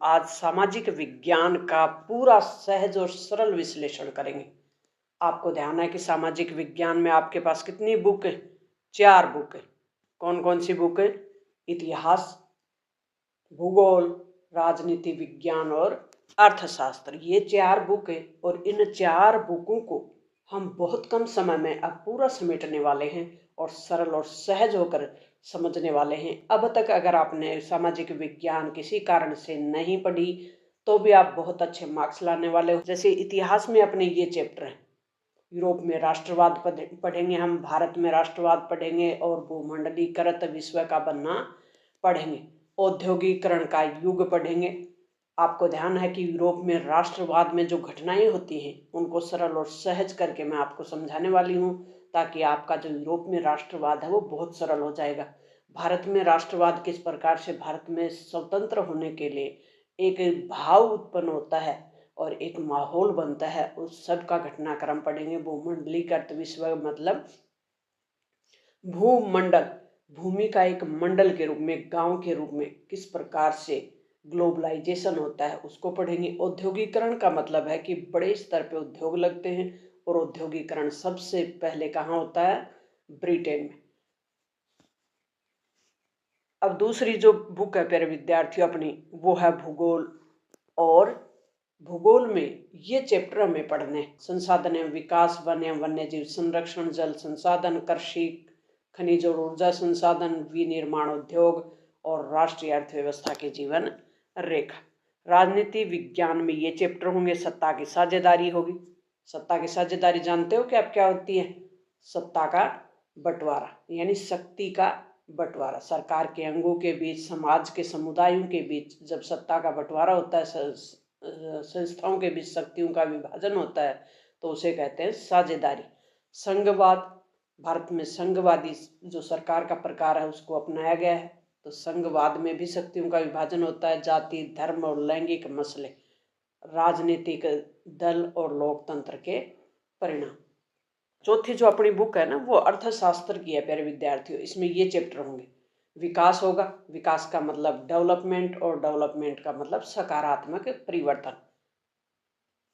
आज सामाजिक विज्ञान का पूरा सहज और सरल विश्लेषण करेंगे। आपको ध्यान है कि सामाजिक विज्ञान में आपके पास कितनी बुक है? 4 बुक है। कौन कौन सी बुक है? इतिहास, भूगोल, राजनीति विज्ञान और अर्थशास्त्र। ये 4 बुक है और इन 4 बुकों को हम बहुत कम समय में अब पूरा समेटने वाले हैं और सरल और सहज होकर समझने वाले हैं। अब तक अगर आपने सामाजिक विज्ञान किसी कारण से नहीं पढ़ी तो भी आप बहुत अच्छे मार्क्स लाने वाले हो। जैसे इतिहास में अपने ये चैप्टर हैं। यूरोप में राष्ट्रवाद पढ़ेंगे हम, भारत में राष्ट्रवाद पढ़ेंगे और भूमंडलीकृत विश्व का बनना पढ़ेंगे, औद्योगिकरण का युग पढ़ेंगे। आपको ध्यान है कि यूरोप में राष्ट्रवाद में जो घटनाएं होती हैं उनको सरल और सहज करके मैं आपको समझाने वाली हूँ, ताकि आपका जो यूरोप में राष्ट्रवाद है वो बहुत सरल हो जाएगा। भारत में राष्ट्रवाद किस प्रकार से भारत में स्वतंत्र होने के लिए एक भाव उत्पन्न होता है और एक माहौल बनता है, उस सब का घटनाक्रम पढ़ेंगे। भूमंडलीकृत विश्व मतलब भूमंडल, भूमि का एक मंडल के रूप में, गांव के रूप में किस प्रकार से ग्लोबलाइजेशन होता है उसको पढ़ेंगे। औद्योगिकरण का मतलब है कि बड़े स्तर पे उद्योग लगते हैं और औद्योगिकरण सबसे पहले कहाँ होता है? ब्रिटेन में। अब दूसरी जो बुक है प्यारे विद्यार्थियों अपनी, वो है भूगोल। और भूगोल में ये चैप्टर हमें पढ़ने: संसाधन एवं विकास, वन एवं वन्य जीव संरक्षण, जल संसाधन, कृषि, खनिज और ऊर्जा संसाधन, विनिर्माण उद्योग और राष्ट्रीय अर्थव्यवस्था की जीवन रेखा। राजनीति विज्ञान में ये चैप्टर होंगे। सत्ता की साझेदारी होगी। सत्ता की साझेदारी जानते हो कि आप क्या होती है? सत्ता का बंटवारा, यानी शक्ति का बंटवारा। सरकार के अंगों के बीच, समाज के समुदायों के बीच जब सत्ता का बंटवारा होता है, संस्थाओं के बीच शक्तियों का विभाजन होता है, तो उसे कहते हैं साझेदारी। संघवाद, भारत में संघवादी जो सरकार का प्रकार है उसको अपनाया गया है, तो संघवाद में भी शक्तियों का विभाजन होता है। जाति, धर्म और लैंगिक मसले, राजनीतिक दल और लोकतंत्र के परिणाम। चौथी जो अपनी बुक है ना, वो अर्थशास्त्र की है प्यारे विद्यार्थियों। इसमें ये चैप्टर होंगे। विकास होगा। विकास का मतलब डेवलपमेंट, और डेवलपमेंट का मतलब सकारात्मक परिवर्तन।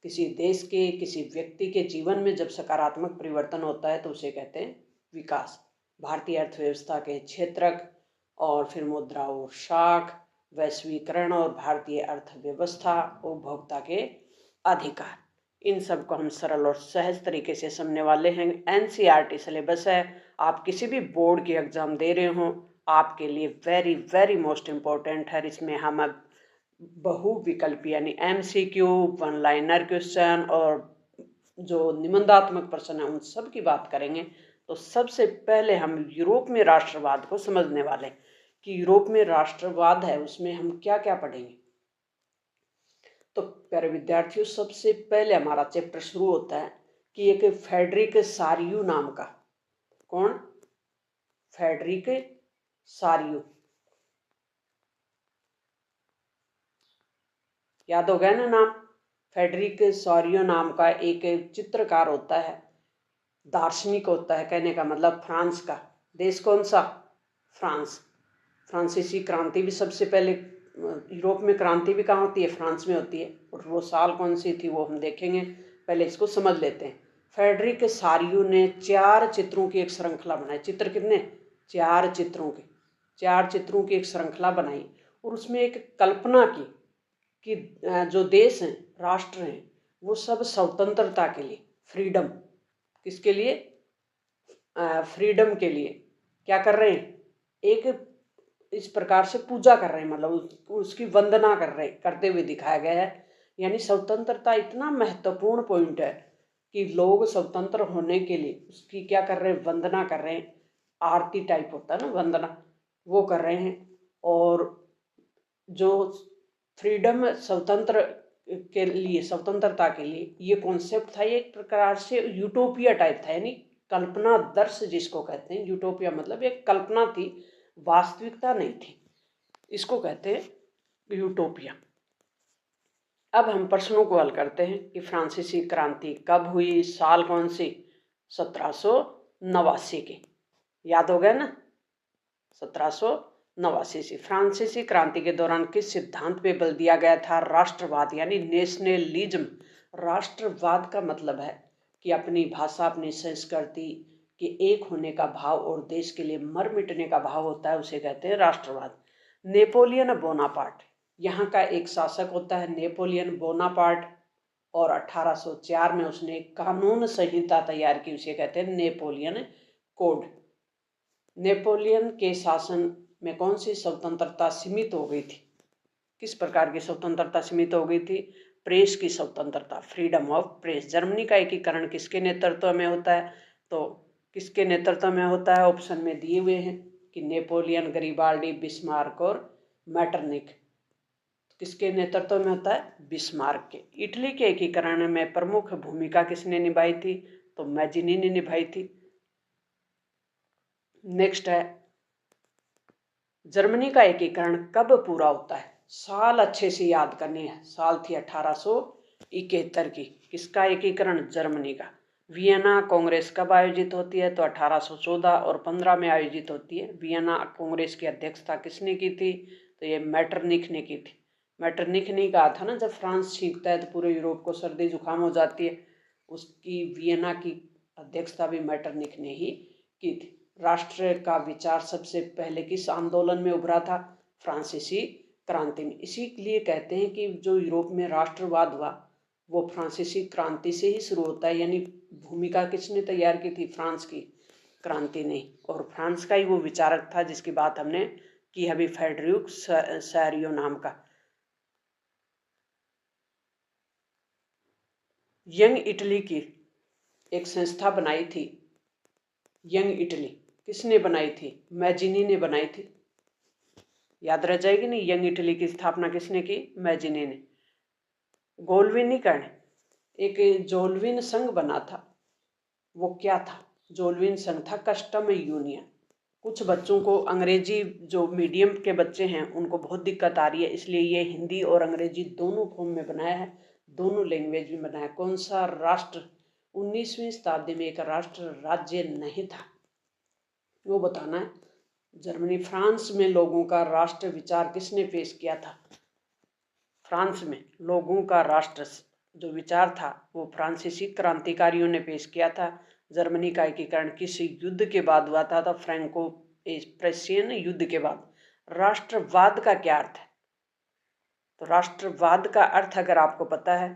किसी देश के, किसी व्यक्ति के जीवन में जब सकारात्मक परिवर्तन होता है तो उसे कहते हैं विकास। भारतीय अर्थव्यवस्था के क्षेत्रक, और फिर मुद्रा और शाख, वैश्वीकरण और भारतीय अर्थव्यवस्था, उपभोक्ता के अधिकार, इन सब को हम सरल और सहज तरीके से समझने वाले हैं। एनसीईआरटी सिलेबस है। आप किसी भी बोर्ड की एग्जाम दे रहे हो, आपके लिए वेरी वेरी मोस्ट इम्पोर्टेंट है। इसमें हम अब बहुविकल्प यानी एमसीक्यू, वन लाइनर क्वेश्चन और जो निबंधात्मक प्रश्न है उन सब की बात करेंगे। तो सबसे पहले हम यूरोप में राष्ट्रवाद को समझने वाले कि यूरोप में राष्ट्रवाद है, उसमें हम क्या क्या पढ़ेंगे। तो प्यारे विद्यार्थियों, सबसे पहले हमारा चैप्टर शुरू होता है कि एक फ्रेडरिक सारियू नाम का, कौन? फ्रेडरिक सारियू, याद हो गया ना नाम? फ्रेडरिक सारियू नाम का एक चित्रकार होता है, दार्शनिक होता है। कहने का मतलब फ्रांस का। देश कौन सा? फ्रांस। फ्रांसीसी क्रांति भी सबसे पहले, यूरोप में क्रांति भी कहाँ होती है? फ्रांस में होती है। और वो साल कौन सी थी वो हम देखेंगे, पहले इसको समझ लेते हैं। फ्रेडरिक सारियू ने 4 चित्रों की एक श्रृंखला बनाई। चित्र कितने? 4 चित्रों के, 4 चित्रों की एक श्रृंखला बनाई और उसमें एक कल्पना की कि जो देश हैं, राष्ट्र हैं, वो सब स्वतंत्रता के लिए, फ्रीडम, किसके लिए? फ्रीडम के लिए क्या कर रहे हैं? एक इस प्रकार से पूजा कर रहे हैं, मतलब उसकी वंदना करते हुए दिखाया गया है। यानी स्वतंत्रता इतना महत्वपूर्ण पॉइंट है कि लोग स्वतंत्र होने के लिए उसकी क्या कर रहे हैं? वंदना कर रहे हैं। आरती टाइप होता है ना, वंदना, वो कर रहे हैं। और जो फ्रीडम, स्वतंत्र के लिए, स्वतंत्रता के लिए ये कॉन्सेप्ट था, ये एक प्रकार से यूटोपिया टाइप था, यानी कल्पना दर्श जिसको कहते हैं। यूटोपिया मतलब एक कल्पना थी, वास्तविकता नहीं थी, इसको कहते हैं यूटोपिया। अब हम प्रश्नों को हल करते हैं कि फ्रांसीसी क्रांति कब हुई, साल कौन सी? 1789 की। याद हो गया ना? 1789 89। फ्रांसीसी क्रांति के दौरान किस सिद्धांत पे बल दिया गया था? राष्ट्रवाद यानी नेशनलिज्म। राष्ट्रवाद का मतलब है कि अपनी भाषा, अपनी संस्कृति के एक होने का भाव और देश के लिए मर मिटने का भाव होता है, उसे कहते हैं राष्ट्रवाद। नेपोलियन बोनापार्ट, यहाँ का एक शासक होता है नेपोलियन बोनापार्ट, और 1804 में उसने एक कानून संहिता तैयार की, उसे कहते हैं नेपोलियन कोड। नेपोलियन के शासन में कौन सी स्वतंत्रता सीमित हो गई थी? किस प्रकार की स्वतंत्रता सीमित हो गई थी? प्रेस की स्वतंत्रता, फ्रीडम ऑफ प्रेस। जर्मनी का एकीकरण किसके नेतृत्व में होता है? तो किसके नेतृत्व में होता है? ऑप्शन में दिए हुए हैं कि नेपोलियन, गरिबाल्डी, बिस्मार्क और मैटरनिख। किसके नेतृत्व में होता है? बिस्मार्क के। इटली के एकीकरण में प्रमुख भूमिका किसने निभाई थी? तो मैजिनी ने निभाई थी। नेक्स्ट है, जर्मनी का एकीकरण कब पूरा होता है? साल अच्छे से याद करनी है। साल थी 1871 की। किसका एकीकरण? जर्मनी का। वियना कांग्रेस कब आयोजित होती है? तो 1814 और 15 में आयोजित होती है। वियना कांग्रेस की अध्यक्षता किसने की थी? तो ये मैटरनिख ने की थी। मैटरनिख ने कहा था ना, जब फ्रांस छींकता है तो पूरे यूरोप को सर्दी जुकाम हो जाती है। उसकी वियना की अध्यक्षता भी मैटरनिख ने ही की थी। राष्ट्र का विचार सबसे पहले किस आंदोलन में उभरा था? फ्रांसीसी क्रांति में। इसीलिए कहते हैं कि जो यूरोप में राष्ट्रवाद हुआ वो फ्रांसीसी क्रांति से ही शुरू होता है, यानी भूमिका किसने तैयार की थी? फ्रांस की क्रांति ने। और फ्रांस का ही वो विचारक था जिसकी बात हमने की अभी, फ्रेडरिक सैरियो नाम का। यंग इटली की एक संस्था बनाई थी, यंग इटली। किसने बनाई थी? मैजिनी ने बनाई थी। याद रह जाएगी नहीं? यंग इटली की स्थापना किसने की? मैजिनी ने। गोल्विनीकरण, एक जोल्विन संघ बना था, वो क्या था? जोल्विन संघ था कस्टम यूनियन। कुछ बच्चों को, अंग्रेजी जो मीडियम के बच्चे हैं उनको बहुत दिक्कत आ रही है, इसलिए ये हिंदी और अंग्रेजी दोनों फॉर्म में बनाया है, दोनों लैंग्वेज में बनाया है। कौन सा राष्ट्र 19वीं शताब्दी में एक राष्ट्र राज्य नहीं था, वो बताना है। जर्मनी। फ्रांस में लोगों का राष्ट्र विचार किसने पेश किया था? फ्रांस में लोगों का राष्ट्र जो विचार था वो फ्रांसीसी क्रांतिकारियों ने पेश किया था। जर्मनी का एकीकरण किस युद्ध के बाद हुआ था? तो फ्रैंको प्रेशियन युद्ध के बाद। राष्ट्रवाद का क्या अर्थ है? तो राष्ट्रवाद का अर्थ अगर आपको पता है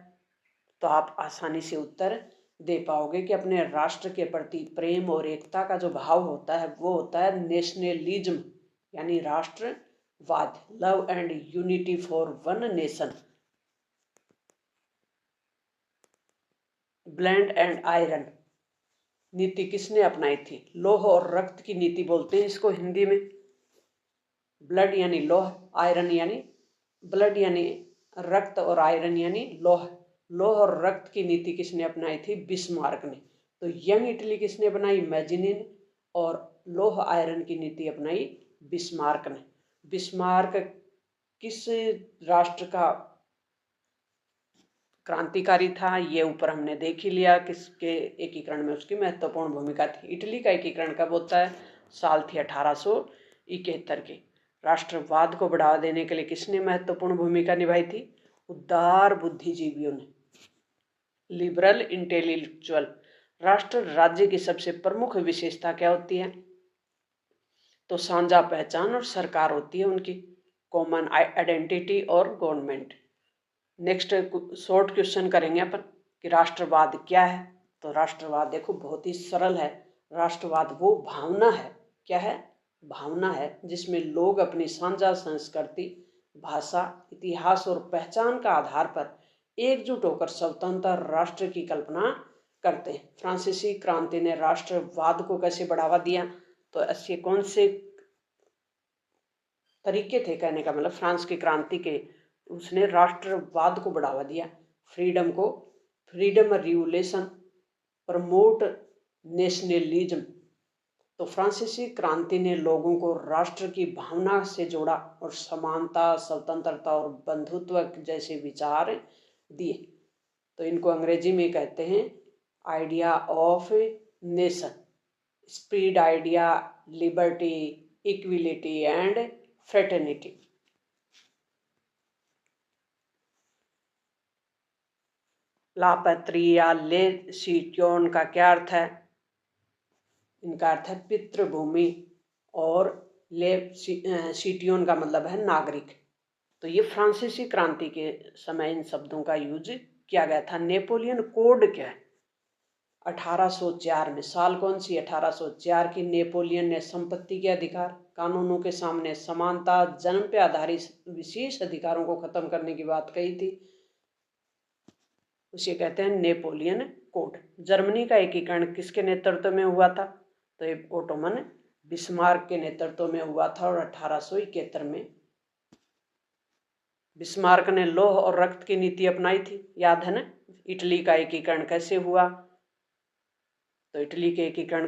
तो आप आसानी से उत्तर दे पाओगे कि अपने राष्ट्र के प्रति प्रेम और एकता का जो भाव होता है वो होता है नेशनलिज्म, यानी राष्ट्रवाद। Love and unity for one nation. Blend and iron नीति किसने अपनाई थी? लौह और रक्त की नीति बोलते हैं इसको हिंदी में। ब्लड यानी लौह, आयरन यानी ब्लड यानी रक्त, और आयरन यानी लौह। लौह और रक्त की नीति किसने अपनाई थी? बिस्मार्क ने। तो यंग इटली किसने बनाई? मैजिनी ने। और लौह आयरन की नीति अपनाई बिस्मार्क ने। बिस्मार्क किस राष्ट्र का क्रांतिकारी था? ये ऊपर हमने देख ही लिया, किसके एकीकरण में उसकी महत्वपूर्ण भूमिका थी। इटली का एकीकरण कब होता है? साल थी 1871 की। राष्ट्रवाद को बढ़ावा देने के लिए किसने महत्वपूर्ण भूमिका निभाई थी? उदार बुद्धिजीवियों ने, लिबरल इंटेलेक्चुअल। राष्ट्र राज्य की सबसे प्रमुख विशेषता क्या होती है? तो साझा पहचान और सरकार होती है उनकी, कॉमन आइडेंटिटी और गवर्नमेंट। नेक्स्ट शॉर्ट क्वेश्चन करेंगे अपन कि राष्ट्रवाद क्या है। तो राष्ट्रवाद देखो बहुत ही सरल है। राष्ट्रवाद वो भावना है, क्या है? भावना है जिसमें लोग अपनी साझा संस्कृति, भाषा, इतिहास और पहचान का आधार पर एकजुट होकर स्वतंत्र राष्ट्र की कल्पना करते हैं। फ्रांसीसी क्रांति ने राष्ट्रवाद को कैसे बढ़ावा दिया? तो ऐसे कौन से तरीके थे? कहने का मतलब फ्रांस की क्रांति के उसने राष्ट्रवाद को बढ़ावा दिया। फ्रीडम को, फ्रीडम रिवोल्यूशन, प्रमोट नेशनलिज्म। तो फ्रांसीसी क्रांति ने लोगों को राष्ट्र की भावना से जोड़ा और समानता, स्वतंत्रता और बंधुत्व जैसे विचार दिए। तो इनको अंग्रेजी में कहते हैं idea of nation, spread idea, liberty, equality and fraternity. ला पैत्री या ले सीट्योन का क्या अर्थ है? इनका अर्थ है पितृभूमि और ले सीटियोन का मतलब है नागरिक। तो ये फ्रांसीसी क्रांति के समय इन शब्दों का यूज किया गया था। नेपोलियन कोड क्या है? 1804 में। साल कौन सी? 1804 की। नेपोलियन ने संपत्ति के अधिकार, कानूनों के सामने समानता, जन्म पे आधारित विशेष अधिकारों को खत्म करने की बात कही थी। उसे कहते हैं नेपोलियन कोड। जर्मनी का एकीकरण किसके नेतृत्व में हुआ था? तो ये ओटोमन बिस्मार्क के नेतृत्व में हुआ था और 1871 में बिस्मार्क ने लौह और रक्त की नीति अपनाई थी, याद है ना? इटली का एकीकरण कैसे हुआ? तो इटली के एकीकरण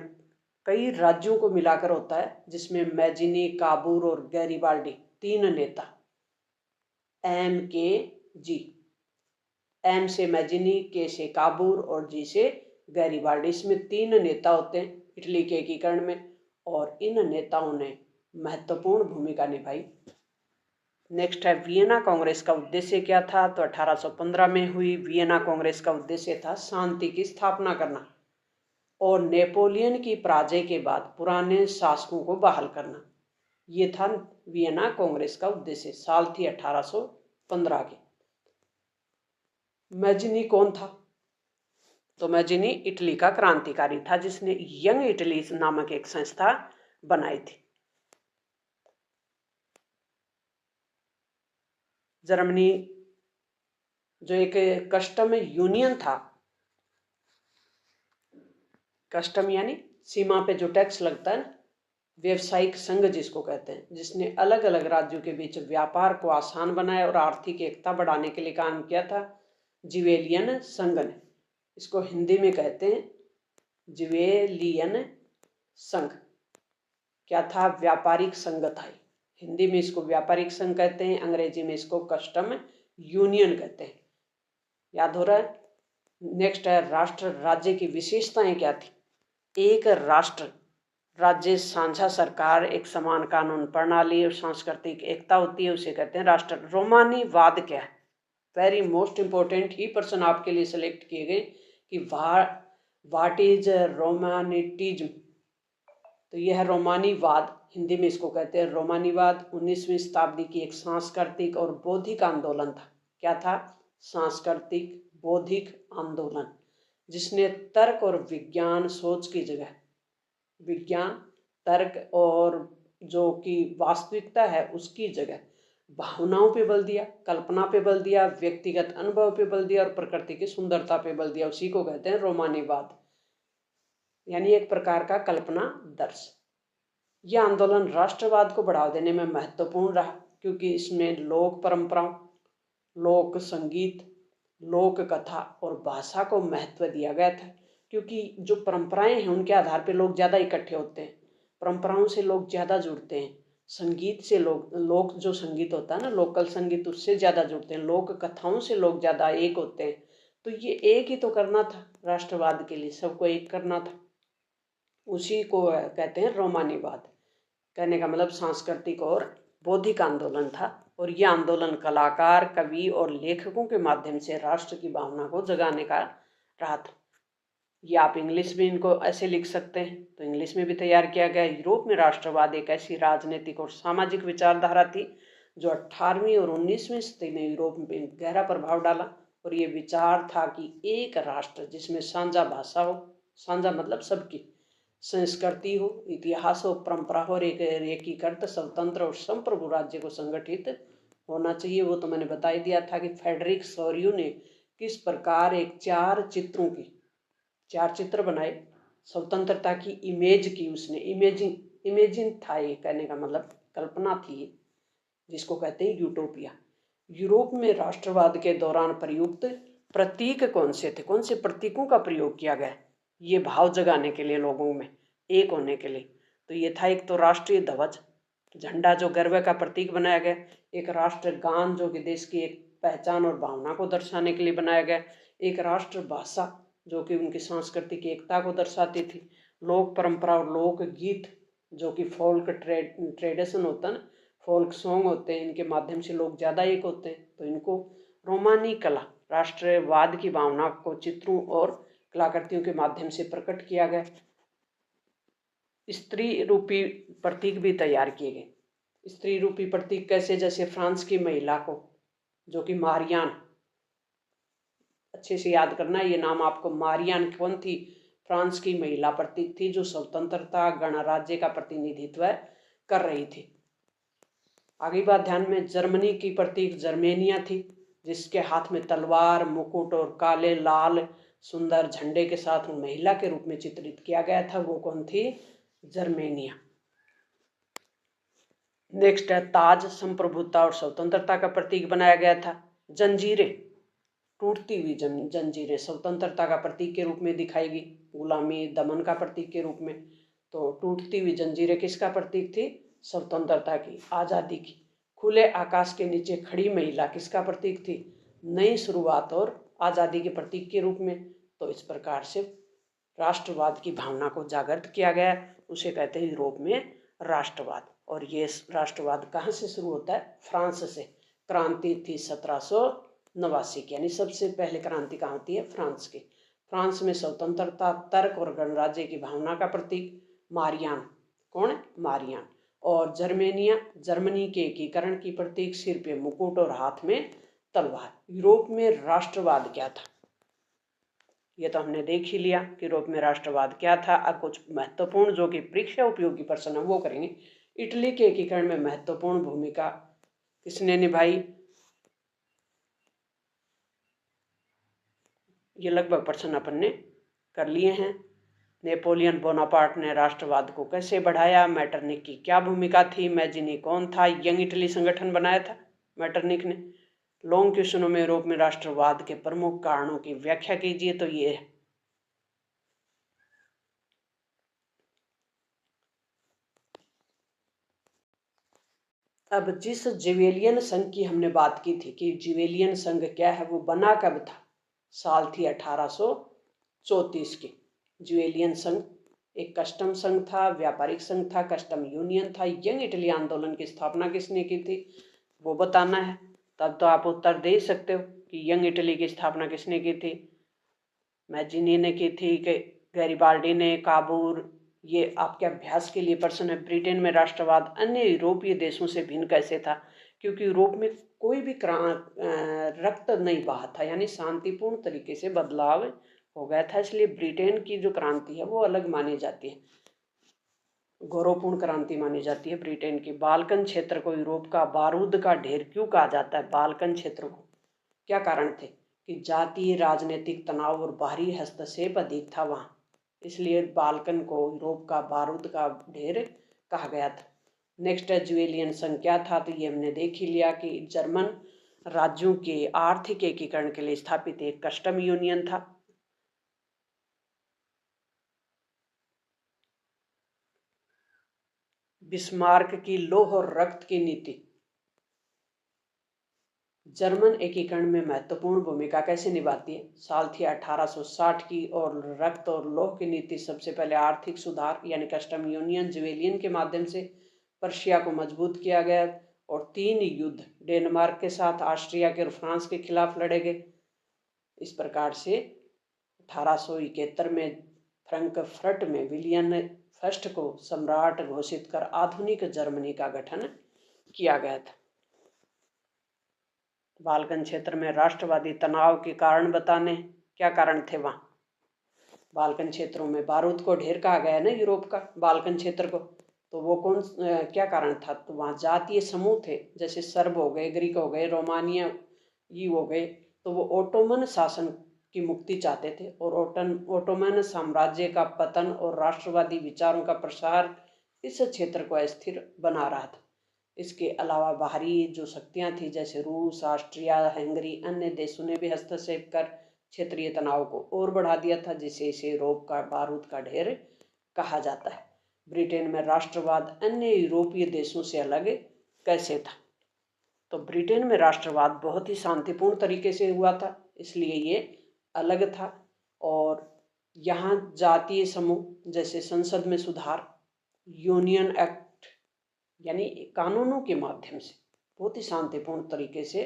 कई राज्यों को मिलाकर होता है, जिसमें मैजिनी, काबूर और गैरिबाल्डी तीन नेता, एम के जी, एम से मैजिनी, के से काबूर और जी से गैरिबाल्डी, इसमें तीन नेता होते हैं इटली के एकीकरण में, और इन नेताओं ने महत्वपूर्ण भूमिका निभाई। नेक्स्ट है वियना कांग्रेस का उद्देश्य क्या था? तो 1815 में हुई वियना कांग्रेस का उद्देश्य था शांति की स्थापना करना और नेपोलियन की पराजय के बाद पुराने शासकों को बहाल करना। ये था वियना कांग्रेस का उद्देश्य। साल थी 1815 की। मैजिनी कौन था? तो मैजिनी इटली का क्रांतिकारी था, जिसने यंग इटली नामक एक संस्था बनाई थी। जर्मनी जो एक कस्टम यूनियन था, कस्टम यानी सीमा पे जो टैक्स लगता है, व्यवसायिक संघ जिसको कहते हैं, जिसने अलग अलग राज्यों के बीच व्यापार को आसान बनाया और आर्थिक एकता बढ़ाने के लिए काम किया था, जिवेलियन संघ ने। इसको हिंदी में कहते हैं जिवेलियन संघ। क्या था? व्यापारिक संघ था। हिंदी में इसको व्यापारिक संघ कहते हैं, अंग्रेजी में इसको कस्टम यूनियन कहते हैं। याद हो रहा है? नेक्स्ट है राष्ट्र राज्य की विशेषताएं क्या थी? एक राष्ट्र राज्य, साझा सरकार, एक समान कानून प्रणाली और सांस्कृतिक एकता होती है, उसे कहते हैं राष्ट्र। रोमानीवाद क्या है? वेरी मोस्ट इंपॉर्टेंट ही पर्सन आपके लिए सिलेक्ट किए गए कि व्हाट इज रोमानिटिज्म। तो यह है रोमानीवाद, हिंदी में इसको कहते हैं रोमानीवाद। 19वीं शताब्दी की एक सांस्कृतिक और बौद्धिक आंदोलन था। क्या था? सांस्कृतिक बौद्धिक आंदोलन, जिसने तर्क और विज्ञान सोच की जगह विज्ञान, तर्क और जो कि वास्तविकता है उसकी जगह भावनाओं पे बल दिया, कल्पना पे बल दिया, व्यक्तिगत अनुभव पे बल दिया और प्रकृति की सुंदरता पे बल दिया। उसी को कहते हैं रोमानीवाद, यानी एक प्रकार का कल्पना दर्श। यह आंदोलन राष्ट्रवाद को बढ़ावा देने में महत्वपूर्ण रहा, क्योंकि इसमें लोक परंपराओं, लोक संगीत, लोक कथा और भाषा को महत्व दिया गया था। क्योंकि जो परंपराएं हैं उनके आधार पर लोग ज़्यादा इकट्ठे होते हैं, परंपराओं से लोग ज़्यादा जुड़ते हैं, संगीत से लोक जो संगीत होता है ना, लोकल संगीत, उससे ज़्यादा जुड़ते हैं, लोक कथाओं से लोग ज़्यादा एक होते हैं। तो ये एक ही तो करना था राष्ट्रवाद के लिए, सबको एक करना था। उसी को कहते हैं रोमानीवाद। कहने का मतलब सांस्कृतिक और बौद्धिक आंदोलन था, और यह आंदोलन कलाकार, कवि और लेखकों के माध्यम से राष्ट्र की भावना को जगाने का रहा था। ये आप इंग्लिश में इनको ऐसे लिख सकते हैं, तो इंग्लिश में भी तैयार किया गया। यूरोप में राष्ट्रवाद एक ऐसी राजनीतिक और सामाजिक विचारधारा थी जो 18वीं और 19वीं सदी में यूरोप में गहरा प्रभाव डाला। और ये विचार था कि एक राष्ट्र जिसमें साझा भाषा हो, साझा मतलब सबकी, संस्कृति हो, इतिहास हो, परंपरा हो, और एक एकीकृत स्वतंत्र और संप्रभु राज्य को संगठित होना चाहिए। वो तो मैंने बता ही दिया था कि फ्रेडरिक सोरियो ने किस प्रकार एक चार चित्र बनाए, स्वतंत्रता की इमेज की उसने, इमेजिन था ये, कहने का मतलब कल्पना थी, जिसको कहते हैं यूटोपिया। यूरोप में राष्ट्रवाद के दौरान प्रयुक्त प्रतीक कौन से थे? कौन से प्रतीकों का प्रयोग किया गया ये भाव जगाने के लिए, लोगों में एक होने के लिए? तो ये था, एक तो राष्ट्रीय ध्वज, झंडा जो गर्व का प्रतीक बनाया गया, एक राष्ट्रगान जो कि देश की एक पहचान और भावना को दर्शाने के लिए बनाया गया, एक राष्ट्र भाषा जो कि उनकी सांस्कृतिक एकता को दर्शाती थी, लोक परंपरा और लोक गीत जो कि फोल्क ट्रेडिशन होता है ना, फोल्क सॉन्ग होते हैं, इनके माध्यम से लोग ज़्यादा एक होते हैं। तो इनको रोमानी कला, राष्ट्रवाद की भावना को चित्रों और कलाकृतियों के माध्यम से प्रकट किया गया। स्त्री रूपी प्रतीक भी तैयार किए गए। स्त्री रूपी प्रतीक कैसे? जैसे फ्रांस की महिला को, जो कि मारियान, अच्छे से याद करना ये नाम आपको। मारियान कौन थी? फ्रांस की महिला प्रतीक थी, जो स्वतंत्रता गणराज्य का प्रतिनिधित्व कर रही थी। आगे बात ध्यान में, जर्मनी की प्रतीक जर्मेनिया थी, जिसके हाथ में तलवार, मुकुट और काले लाल सुंदर झंडे के साथ महिला के रूप में चित्रित किया गया था। वो कौन थी? जर्मेनिया। नेक्स्ट है ताज, संप्रभुता और स्वतंत्रता का प्रतीक बनाया गया था। जंजीरें, टूटती हुई जंजीरें स्वतंत्रता का प्रतीक के रूप में दिखाई गई, गुलामी दमन का प्रतीक के रूप में। तो टूटती हुई जंजीरें किसका प्रतीक थी? स्वतंत्रता की, आज़ादी की। खुले आकाश के नीचे खड़ी महिला किसका प्रतीक थी? नई शुरुआत और आज़ादी के प्रतीक के रूप में। तो इस प्रकार से राष्ट्रवाद की भावना को जागृत किया गया, उसे कहते हैं यूरोप में राष्ट्रवाद। और ये राष्ट्रवाद कहाँ से शुरू होता है? फ्रांस से। क्रांति थी 1789 की, यानी सबसे पहले क्रांति कहाँ होती है? फ्रांस की। फ्रांस में स्वतंत्रता, तर्क और गणराज्य की भावना का प्रतीक मारियान। कौन? मारियान। और जर्मेनिया, जर्मनी के एकीकरण की प्रतीक, सिर पे मुकुट और हाथ में तलवार। यूरोप में राष्ट्रवाद क्या था? ये तो हमने देख ही लिया कि यूरोप में राष्ट्रवाद क्या था। अब कुछ महत्वपूर्ण जो कि परीक्षा उपयोगी प्रश्न है वो करेंगे। इटली के एकीकरण में महत्वपूर्ण भूमिका किसने निभाई? ये लगभग प्रश्न अपन ने कर लिए हैं। नेपोलियन बोनापार्ट ने राष्ट्रवाद को कैसे बढ़ाया? मैटरनिक की क्या भूमिका थी? मैजिनी कौन था? यंग इटली संगठन बनाया था मैटरनिक ने। लॉन्ग क्वेश्चनों में यूरोप में राष्ट्रवाद के प्रमुख कारणों की व्याख्या कीजिए। तो ये है, अब जिस जिवेलियन संघ की हमने बात की थी कि जिवेलियन संघ क्या है, वो बना कब था? साल थी 1834 की। जिवेलियन संघ एक कस्टम संघ था, व्यापारिक संघ था, कस्टम यूनियन था। यंग इटली आंदोलन की स्थापना किसने की थी वो बताना है। तब तो आप उत्तर दे सकते हो कि यंग इटली की स्थापना किसने की थी? मैजिनी ने की थी कि गैरिबाल्डी ने, काबूर। ये आपके अभ्यास के लिए प्रश्न है। ब्रिटेन में राष्ट्रवाद अन्य यूरोपीय देशों से भिन्न कैसे था? क्योंकि यूरोप में कोई भी रक्त नहीं बहा था, यानी शांतिपूर्ण तरीके से बदलाव हो गया था, इसलिए ब्रिटेन की जो क्रांति है वो अलग मानी जाती है, गौरवपूर्ण क्रांति मानी जाती है ब्रिटेन की। बाल्कन क्षेत्र को यूरोप का बारूद का ढेर क्यों कहा जाता है? बाल्कन क्षेत्र को क्या कारण थे? कि जातीय राजनीतिक तनाव और बाहरी हस्तक्षेप अधिक था वहाँ, इसलिए बाल्कन को यूरोप का बारूद का ढेर कहा गया था। नेक्स्ट है ज्वेलियन संघ क्या था? तो ये हमने देख ही लिया कि जर्मन राज्यों के आर्थिक एकीकरण के लिए स्थापित एक कस्टम यूनियन था। बिस्मार्क की लौह और रक्त की नीति जर्मन एकीकरण में महत्वपूर्ण भूमिका कैसे निभाती है? साल थी 1860 की। और रक्त और लौह की नीति सबसे पहले आर्थिक सुधार यानी कस्टम यूनियन ज्वेलियन के माध्यम से पर्शिया को मजबूत किया गया। और 3 युद्ध डेनमार्क के साथ, ऑस्ट्रिया के और फ्रांस के खिलाफ लड़े गए। इस प्रकार से 1871 में फ्रैंकफर्ट में विलियम फर्स्ट को सम्राट घोषित कर आधुनिक जर्मनी का गठन किया गया था। बाल्कन क्षेत्र में राष्ट्रवादी तनाव के कारण बताने, क्या कारण थे वहाँ? बाल्कन क्षेत्रों में बारूद को ढेर कहा गया है ना यूरोप का, बाल्कन क्षेत्र को। तो वो क्या कारण था? तो वहाँ जातीय समूह थे, जैसे सर्ब हो गए, ग्रीक हो गए, रोमानिया ये हो गए। तो वो ओटोमन शासन की मुक्ति चाहते थे और ओटोमन साम्राज्य का पतन और राष्ट्रवादी विचारों का प्रसार इस क्षेत्र को अस्थिर बना रहा था। इसके अलावा बाहरी जो शक्तियां थी, जैसे रूस, ऑस्ट्रिया, हंगरी, अन्य देशों ने भी हस्तक्षेप कर क्षेत्रीय तनाव को और बढ़ा दिया था, जिसे इसे यूरोप का बारूद का ढेर कहा जाता है। ब्रिटेन में राष्ट्रवाद अन्य यूरोपीय देशों से अलग कैसे था? तो ब्रिटेन में राष्ट्रवाद बहुत ही शांतिपूर्ण तरीके से हुआ था, इसलिए ये अलग था। और यहाँ जातीय समूह जैसे संसद में सुधार, यूनियन एक्ट यानी कानूनों के माध्यम से बहुत ही शांतिपूर्ण तरीके से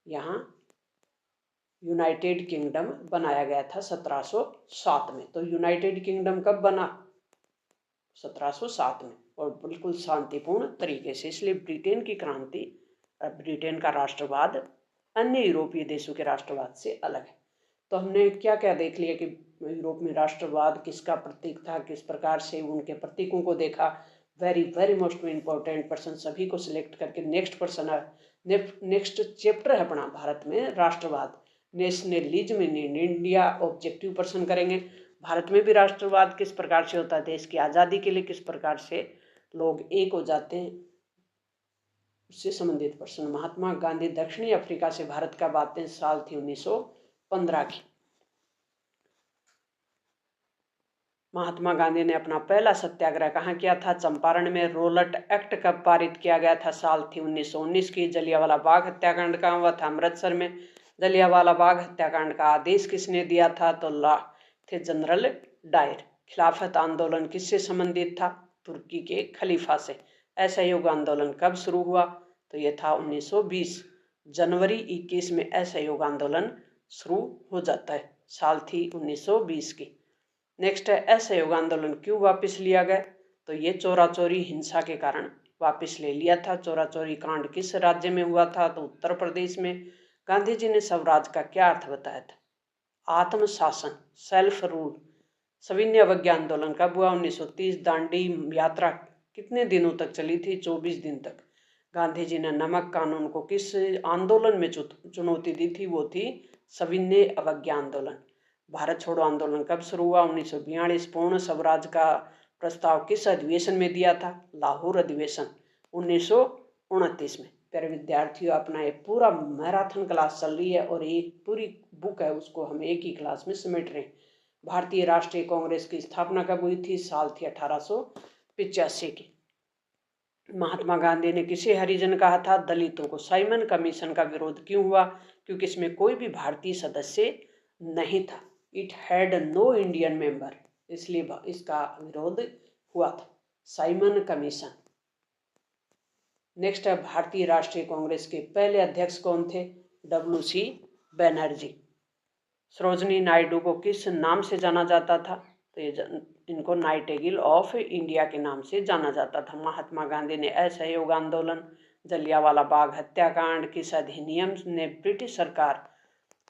यहाँ यूनाइटेड किंगडम बनाया गया था 1707 में। तो यूनाइटेड किंगडम कब बना? 1707 में, और बिल्कुल शांतिपूर्ण तरीके से। इसलिए ब्रिटेन की क्रांति, ब्रिटेन का राष्ट्रवाद अन्य यूरोपीय देशों के राष्ट्रवाद से अलग है। तो हमने क्या क्या देख लिया कि यूरोप में राष्ट्रवाद किसका प्रतीक था, किस प्रकार से उनके प्रतीकों को देखा। Very very most important person, सभी को सिलेक्ट करके नेक्स्ट चैप्टर है अपना भारत में राष्ट्रवाद, nationalism in India, objective person करेंगे। भारत में भी राष्ट्रवाद किस प्रकार से होता है, देश की आज़ादी के लिए किस प्रकार से लोग एक हो जाते हैं, उससे संबंधित पर्सन। महात्मा गांधी दक्षिणी अफ्रीका से भारत कब आते हैं? साल थी 1915 की। महात्मा गांधी ने अपना पहला सत्याग्रह कहाँ किया था? चंपारण में। रोलट एक्ट कब पारित किया गया था? साल थी 1919 की। जलियांवाला बाग हत्याकांड कहाँ हुआ था? अमृतसर में। जलियांवाला बाग हत्याकांड का आदेश किसने दिया था? तो थे जनरल डायर। खिलाफत आंदोलन किससे संबंधित था? तुर्की के खलीफा से। असहयोग आंदोलन कब शुरू हुआ? तो यह था 1920। जनवरी 21 में असहयोग आंदोलन शुरू हो जाता है। साल थी 1920 की। नेक्स्ट है, असहयोग आंदोलन क्यों वापस लिया गया? तो ये चोरा चोरी हिंसा के कारण वापस ले लिया था। चोरा चोरी कांड किस राज्य में हुआ था? तो उत्तर प्रदेश में। गांधी जी ने स्वराज का क्या अर्थ बताया था? आत्मशासन, सेल्फ रूल। सविनय अवज्ञा आंदोलन कब हुआ? 1930। दांडी यात्रा कितने दिनों तक चली थी? 24 दिन तक। गांधी जी ने नमक कानून को किस आंदोलन में चुनौती दी थी? वो थी सविनय अवज्ञा आंदोलन। भारत छोड़ो आंदोलन कब शुरू हुआ? 1942। पूर्ण स्वराज का प्रस्ताव किस अधिवेशन में दिया था? लाहौर अधिवेशन 1929 में। प्यारे विद्यार्थियों, अपना एक पूरा मैराथन क्लास चल रही है और एक पूरी बुक है, उसको हम एक ही क्लास में समेट रहे हैं। भारतीय राष्ट्रीय कांग्रेस की स्थापना कब हुई थी? साल थी 1885 की। महात्मा गांधी ने किसे हरिजन कहा था? दलितों को। साइमन कमीशन का विरोध क्यों हुआ? क्योंकि इसमें कोई भी भारतीय सदस्य नहीं था। It had no Indian member, इसलिए इसका विरोध हुआ था। Simon commission. नेक्स्ट है, भारतीय राष्ट्रीय कांग्रेस के पहले अध्यक्ष कौन थे? WC बनर्जी। सरोजनी नायडू को किस नाम से जाना जाता था? तो ये इनको नाइटिंगेल ऑफ इंडिया के नाम से जाना जाता था। महात्मा गांधी ने असहयोग आंदोलन, जलियांवाला बाग हत्याकांड किस अधिनियम ने ब्रिटिश सरकार,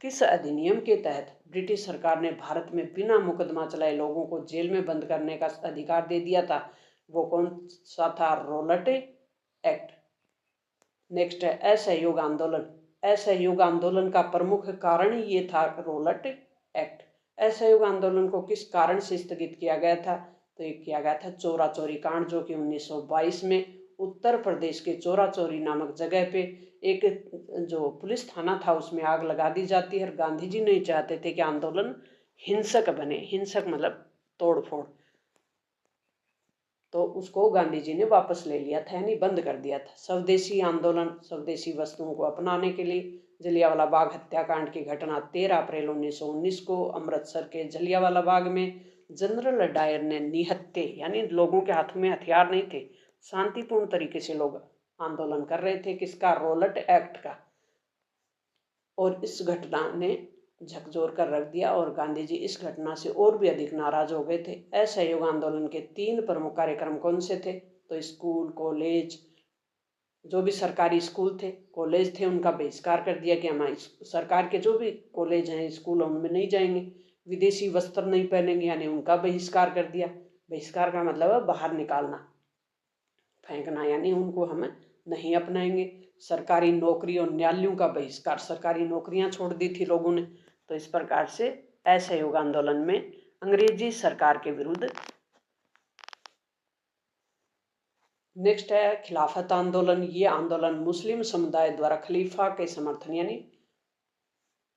किस अधिनियम के तहत ब्रिटिश सरकार ने भारत में बिना मुकदमा चलाए लोगों को जेल में बंद करने का अधिकार दे दिया था? वो कौन सा था? Rowlatt act. नेक्स्ट है, असहयोग आंदोलन। असहयोग आंदोलन का प्रमुख कारण ये था रोलट एक्ट। असहयोग आंदोलन को किस कारण से स्थगित किया गया था? तो ये किया गया था चोरा चोरी कांड, जो कि 1922 में उत्तर प्रदेश के चोरा चोरी नामक जगह पे एक जो पुलिस थाना था उसमें आग लगा दी जाती है। और गांधी जी नहीं चाहते थे कि आंदोलन हिंसक बने। हिंसक मतलब तोड़ फोड़, तो उसको गांधी जी ने वापस ले लिया था, यानी बंद कर दिया था। स्वदेशी आंदोलन, स्वदेशी वस्तुओं को अपनाने के लिए। जलियांवाला बाग हत्याकांड की घटना 13 अप्रैल 1919 को अमृतसर के जलियांवाला बाग में जनरल डायर ने निहत्थे, यानी लोगों के हाथों में हथियार नहीं थे, शांतिपूर्ण तरीके से लोग आंदोलन कर रहे थे। किसका? रोलट एक्ट का। और इस घटना ने झकझोर कर रख दिया और गांधी जी इस घटना से और भी अधिक नाराज हो गए थे। असहयोग आंदोलन के 3 प्रमुख कार्यक्रम कौन से थे? तो स्कूल, कॉलेज, जो भी सरकारी स्कूल थे, कॉलेज थे, उनका बहिष्कार कर दिया कि हमारे सरकार के जो भी कॉलेज हैं, स्कूल, उनमें नहीं जाएंगे। विदेशी वस्त्र नहीं पहनेंगे, यानी उनका बहिष्कार कर दिया। बहिष्कार का मतलब है बाहर निकालना, फेंकना, यानी उनको हम नहीं अपनाएंगे। सरकारी नौकरी और न्यायालयों का बहिष्कार, सरकारी नौकरियां छोड़ दी थी लोगों ने। तो इस प्रकार से असहयोग आंदोलन में अंग्रेजी सरकार के विरुद्ध। नेक्स्ट है खिलाफत आंदोलन। ये आंदोलन मुस्लिम समुदाय द्वारा खलीफा के समर्थन, यानी